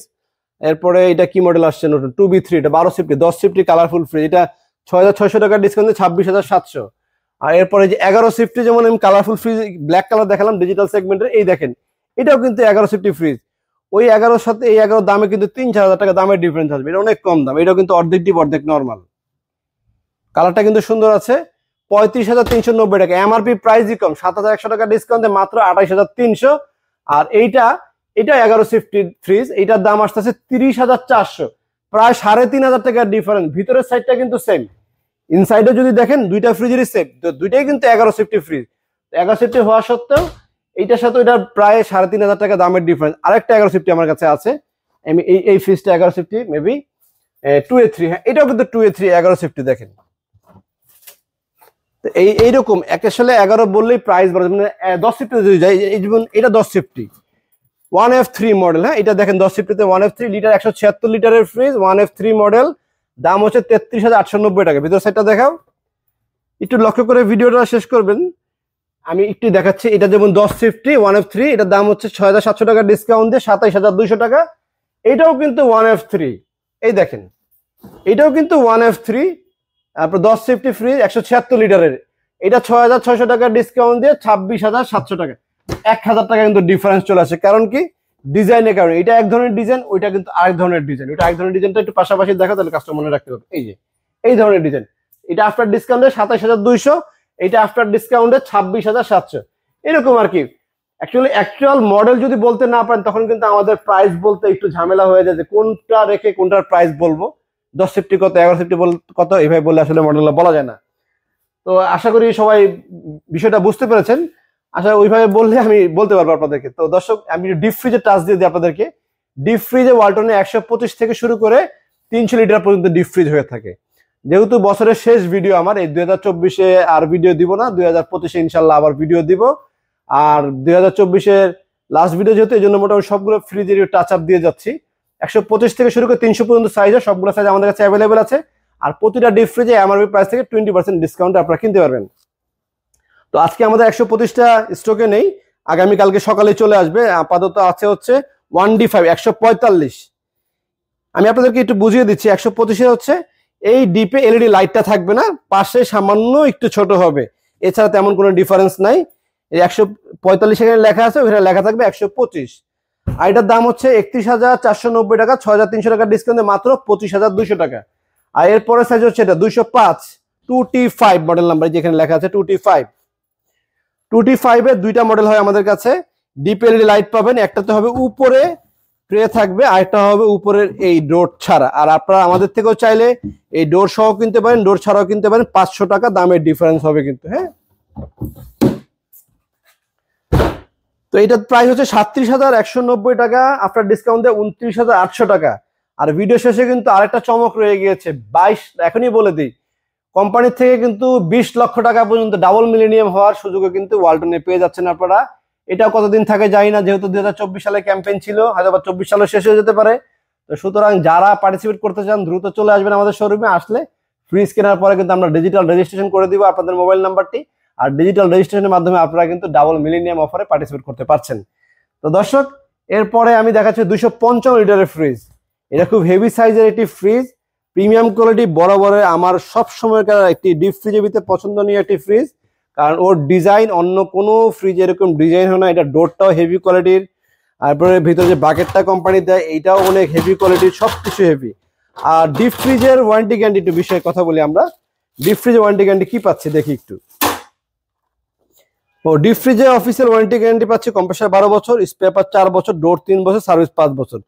[SPEAKER 1] এরপরে এটা কি মডেল আসছে নতুন 2B3, এটা 12 সিফটি 10 সিফটি কালারফুল ফ্রিজ, এটা 6,600 টাকা ডিসকাউন্ট দিয়ে 26,700। আর এরপরে যে 11 সিফটি, যেমন আমি কালারফুল ফ্রিজ ব্ল্যাক কালার দেখালাম ডিজিটাল সেগমেন্টের, এই দেখেন এটাও কিন্তু 11 সিফটি ফ্রিজ। ওই 11 সাথে এই 11 দামে কিন্তু 3-4 হাজার টাকা দামের ডিফারেন্স আসবে, এটা অনেক কম দাম। এটাও কিন্তু অর্ধেক ডিপ অর্ধেক নর্মাল, কালারটা কিন্তু সুন্দর আছে। 35,390 টাকা, এমআরপি প্রাইসই কম, 7,100 টাকা ডিসকাউন্টে মাত্র 28,300। আর এটা 11 সিফটি ফ্রিজ, এটার দাম আসতেছে 30,400, প্রায় 3,500 টাকার ডিফারেন্স। ভিতরের সাইডটা কিন্তু সেম, ইনসাইডে যদি দেখেন দুইটা ফ্রিজেরই সেম, দুইটাই কিন্তু 11 সিফটি ফ্রিজ। 11 সিফটি হওয়া সত্ত্বেও এইটার সাথে এটা প্রায় 3,500 টাকা দামের ডিফারেন্স। আরেকটা 11 সিফটি আমার কাছে আছে, আমি এই ফ্রিজটা 11 সিফটি মেবি 2A3, হ্যাঁ এটাও কিন্তু 2A3 11 সিফটি দেখেন। এইরকম আসলে 11 বললেই প্রাইস বাড়ে, মানে 10 সিফটি যদি যাই, যেমন এটা 10 সিফটি 1F3 মডেল, হ্যাঁ এটা দেখেন 10 সিফটিতে 1F3 লিটার 176 লিটারের ফ্রিজ 1F3 মডেল, দাম হচ্ছে 33,890 টাকা। ভিতর সাইডটা দেখাও, একটু লক্ষ্য করে ভিডিওটা শেষ করবেন, আমি একটু দেখাচ্ছি। এটা যেমন 10 সিফটি 1F3, এটার দাম হচ্ছে 6,700 টাকা ডিসকাউন্ট দিয়ে 27,200 টাকা। এটাও কিন্তু 1F3, এই দেখেন এটাও কিন্তু 1F3। তারপর 10 সিফটি ফ্রিজ 176 লিটারের, এটা 6,600 টাকা ডিসকাউন্ট দিয়ে 26,700 টাকা। 1,000 টাকা কিন্তু ডিফারেন্স চলে আসে। কারণ কি? ডিজাইনের কারণে। এটা এক ধরনের ডিজাইন, ওইটা কিন্তু আরেক ধরনের ডিজাইন। ওইটা এক ধরনের ডিজাইনটা একটু পাশাপাশি দেখা, তাহলে কাস্টমার মনে রাখতে হবে। এই যে এই ধরনের ডিজাইন, এটা আফটার ডিসকাউন্টে 27,200, এটা আফটার ডিসকাউন্টে 26,700, এরকম আর কি। অ্যাকচুয়াল মডেল যদি বলতে না পারেন তখন কিন্তু আমাদের প্রাইস বলতে একটু ঝামেলা হয়ে যায়, যে কোনটা রেখে কোনটার প্রাইস বলবো। 10 সিফটি কত, 11 সিফটি কত, এইভাবে বললে আসলে মডেলটা বলা যায় না। তো আশা করি সবাই বিষয়টা বুঝতে পেরেছেন। আশা ওইভাবে বললে আমি বলতে পারবো আপনাদেরকে। তো দর্শক, আমি ডিপ ফ্রিজে টাচ দিয়ে দিই আপনাদেরকে। ডিপ ফ্রিজে ওয়ালটনে 125 থেকে শুরু করে 300 লিটার পর্যন্ত ডিপ ফ্রিজ হয়ে থাকে। যেহেতু বছরের শেষ ভিডিও আমার, এই 2024-এ আর ভিডিও দিব না, 2025-এ ইনশাল্লাহ আবার ভিডিও দিব। আর 2024-এর লাস্ট ভিডিও যেহেতু, এই জন্য মোটামুটি সবগুলো ফ্রিজের টাচ আপ দিয়ে যাচ্ছি। 125 থেকে শুরু করে 300 পর্যন্ত সাইজ, সবগুলো সাইজ আমাদের কাছে অ্যাভেলেবেল আছে। আর প্রতিটা ডিপ ফ্রিজে এমআরপি প্রাইস থেকে 20% ডিসকাউন্টে আপনারা কিনতে পারবেন। তো আজকে আমাদের 125টা স্টকে নেই, আগামীকালকে সকালে চলে আসবে। আপাতত আছে হচ্ছে 1D5 145। আমি আপনাদেরকে একটু বুঝিয়ে দিচ্ছি। 125-এ হচ্ছে এই ডিপে এলইডি লাইটটা থাকবে না, পাশে সামান্য একটু ছোট হবে, এছাড়া তেমন কোনো ডিফারেন্স নাই। এই 145 এখানে লেখা আছে, ওখানে লেখা থাকবে 125। আর এটার দাম হচ্ছে 31,490 টাকা, 6,300 টাকা ডিসকাউন্টে মাত্র 25,200 টাকা। আর এরপরে সাইজ হচ্ছে এটা 205 2T5 মডেল নাম্বার, যেখানে লেখা আছে 2T5। 2T5 এর দুইটা মডেল হয় আমাদের কাছে। ডিপ এলইডি লাইট পাবেন, একটাতে হবে উপরে ট্রে থাকবে, আরেকটা হবে উপরের এই ডোর ছাড়া। আর আপনারা আমাদের থেকেও চাইলে এই ডোর সহ কিনতে পারেন, ডোর ছাড়াও কিনতে পারেন। 500 টাকা দামের ডিফারেন্স হবে কিন্তু, হ্যাঁ। তো এটার প্রাইস হচ্ছে 37,190 টাকা, আফটার ডিসকাউন্ট দিয়ে 29,800 টাকা। আর ভিডিও শেষে কিন্তু আরেকটা চমক রয়ে গিয়েছে, 22, এখনই বলে দিই, কোম্পানির থেকে কিন্তু 20 লক্ষ টাকা পর্যন্ত ডাবল মিলেনিয়াম হওয়ার সুযোগও কিন্তু ওয়ালটনে পেয়ে যাচ্ছেন আপনারা। এটাও কতদিন থাকে জানি না, যেহেতু 2024 সালে ক্যাম্পেইন ছিল, হয়তো 24 সালে শেষ হয়ে যেতে পারে। তো সুতরাং যারা পার্টিসিপেট করতে চান দ্রুত চলে আসবেন আমাদের শোরুমে। আসলে ফ্রিজ কেনার পরে কিন্তু আমরা ডিজিটাল রেজিস্ট্রেশন করে দিব আপনাদের মোবাইল নাম্বারটি, আর ডিজিটাল রেজিস্ট্রেশনের মাধ্যমে আপনারা কিন্তু ডাবল মিলেনিয়াম অফারে পার্টিসিপেট করতে পারছেন। তো দর্শক, এরপরে আমি দেখাচ্ছি 255 লিটারের ফ্রিজ। এটা খুব হেভি সাইজের একটি ফ্রিজ, প্রিমিয়াম কোয়ালিটি বরাবর আমার সব সময়কার একটি ডিপ ফ্রিজের ভিতরে পছন্দনীয় একটি ফ্রিজ, কারণ ওর ডিজাইন অন্য কোনো ফ্রিজ এরকম ডিজাইন হয় না। এটা ডোরটাও হেভি কোয়ালিটির, তারপরে ভিতরে যে বাকেটটা কোম্পানি দেয় এইটাও অনেক হেভি কোয়ালিটির, সব কিছু হেভি। আর ডিপ ফ্রিজের ওয়ারেন্টি গ্যারান্টি একটু বিষয়ে কথা বলি আমরা। ডিপ ফ্রিজের ওয়ারেন্টি গ্যারান্টি কি পাচ্ছি দেখি একটু। ও ডিপ ফ্রিজে অফিসিয়াল ওয়ারেন্টি গ্যারান্টি পাচ্ছি কম্প্রেসার 12 বছর, স্পেয়ার 4 বছর, ডোর 3 বছর, সার্ভিস 5 বছর।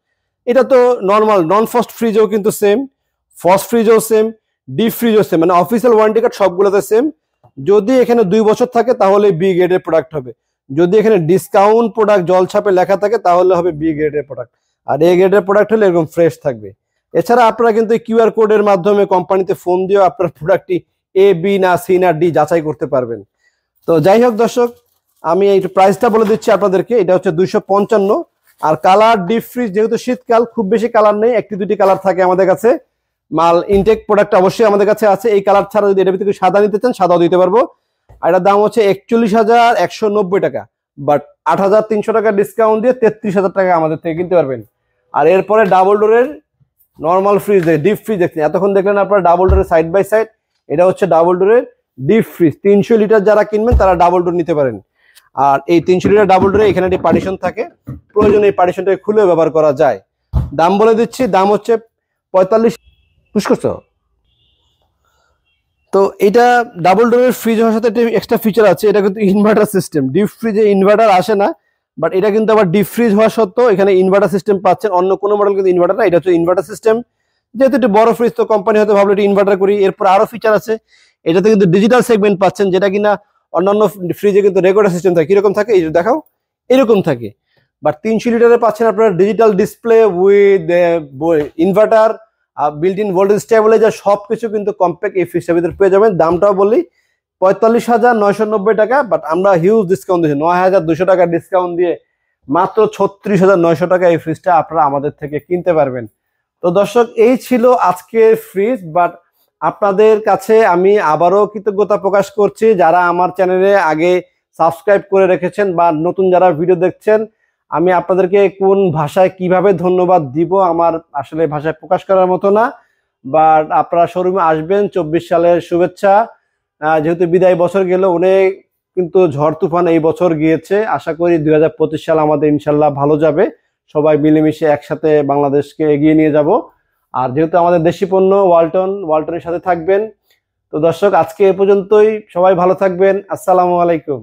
[SPEAKER 1] এটা তো নর্মাল, নন ফ্রস্ট ফ্রিজেও কিন্তু সেম, ফ্রস্ট ফ্রিজেও সেম, ডিপ ফ্রিজও সেম, মানে অফিসিয়াল ওয়ারেন্টি কার্ড সবগুলোতে সেম। যদি এখানে 2 বছর থাকে তাহলে বি গ্রেডের প্রোডাক্ট হবে, যদি এখানে ডিসকাউন্ট প্রোডাক্ট জল ছাপে লেখা থাকে তাহলে হবে বি গ্রেডের প্রোডাক্ট, আর এ গ্রেডের প্রোডাক্ট হলে এরকম ফ্রেশ থাকবে। এছাড়া আপনারা কিন্তু কিউআর কোডের মাধ্যমে কোম্পানিতে ফোন দিয়েও আপনার প্রোডাক্টটি এ বি না সি না ডি যাচাই করতে পারবেন। তো যাই হোক দর্শক, আমি এই প্রাইসটা বলে দিচ্ছি আপনাদেরকে। এটা হচ্ছে 255। আর কালার ডিপ ফ্রিজ, যেহেতু শীতকাল খুব বেশি কালার নেই, একটি দুটি কালার থাকে আমাদের কাছে। মাল ইনটেক প্রোডাক্ট অবশ্যই আমাদের কাছে আছে। এই কালার ছাড়া যদি এটার ভিতরে সাদা নিতে চান সাদাও দিতে পারবো। আর এটার দাম হচ্ছে 41,190 টাকা, বাট 8,300 টাকা ডিসকাউন্ট দিয়ে 33,000 টাকা আমাদের থেকে কিনতে পারবেন। আর এরপরে ডাবল ডোরের নর্মাল ফ্রিজ, ডিপ ফ্রিজ দেখছেন এতক্ষণ দেখলেন আপনারা ডাবল ডোরের সাইড বাই সাইড। এটা হচ্ছে ডাবল ডোরের ডিপ ফ্রিজ, 300 লিটার যারা কিনবেন তারা ডাবল ডোর নিতে পারেন। আর এই 300 লিটার ডাবল ডোরে এখানে একটি পার্টিশন থাকে, প্রয়োজনে এই পার্টিশনটাকে খুলে ব্যবহার করা যায়। দাম বলে দিচ্ছি, দাম হচ্ছে 45। পুশ করছো। তো এটা ডাবল ডোরের ফ্রিজ হওয়ার সাথে একটা এক্সট্রা ফিচার আছে, এটা কিন্তু ইনভার্টার সিস্টেম। ডিপ ফ্রিজে ইনভার্টার আসে না, বাট এটা কিন্তু আবার ডিপ ফ্রিজ হওয়া সত্ত্বেও এখানে ইনভার্টার সিস্টেম পাচ্ছেন। অন্য কোনো মডেল কিন্তু ইনভার্টার না, এটা হচ্ছে ইনভার্টার সিস্টেম। যেহেতু একটু বড় ফ্রিজ তো কোম্পানি হয়তো ভাবলো এটা ইনভার্টার করি। এরপর আরো ফিচার আছে, এটাতে কিন্তু ডিজিটাল সেগমেন্ট পাচ্ছেন, যেটা কিনা অন্যান্য ফ্রিজে কিন্তু রেকর্ডার সিস্টেম থাকে। কিরকম থাকে এই যে দেখাও, এরকম থাকে। বাট 300 লিটারে পাচ্ছেন আপনারা digital display with inverter, built in voltage stabiliser, সবকিছু কিন্তু কম্প্যাক্ট এই ফ্রিজটার ভিতরে পেয়ে যাবেন। দামটাও বলি 45,990 টাকা, বাট আমরা হিউজ ডিসকাউন্ট দিচ্ছি, 9,200 টাকা ডিসকাউন্ট দিয়ে মাত্র 36,900 টাকা এই ফ্রিজটা আপনারা আমাদের থেকে কিনতে পারবেন। তো দর্শক, এই ছিল আজকের ফ্রিজ। বাট আপনাদের কাছে আমি আবারও কৃতজ্ঞতা প্রকাশ করছি যারা আমার চ্যানেলে আগে সাবস্ক্রাইব করে রেখেছেন বা নতুন যারা ভিডিও দেখছেন। আমি আপনাদেরকে কোন ভাষায় কিভাবে ধন্যবাদ দিব আমার আসলে ভাষায় প্রকাশ করার মতো না। বাট আপনারা শোরুমে আসবেন, 24 সালের শুভেচ্ছা। যেহেতু বিদায় বছর গেল, অনেক কিন্তু ঝড় তুফান এই বছর গিয়েছে। আশা করি 2025 সাল আমাদের ইনশাল্লাহ ভালো যাবে, সবাই মিলেমিশে একসাথে বাংলাদেশকে এগিয়ে নিয়ে যাব। আর যেহেতু আমাদের দেশি পণ্য ওয়ালটনের সাথে থাকবেন। তো দর্শক, আজকে এ পর্যন্তই, সবাই ভালো থাকবেন। আসসালামু আলাইকুম।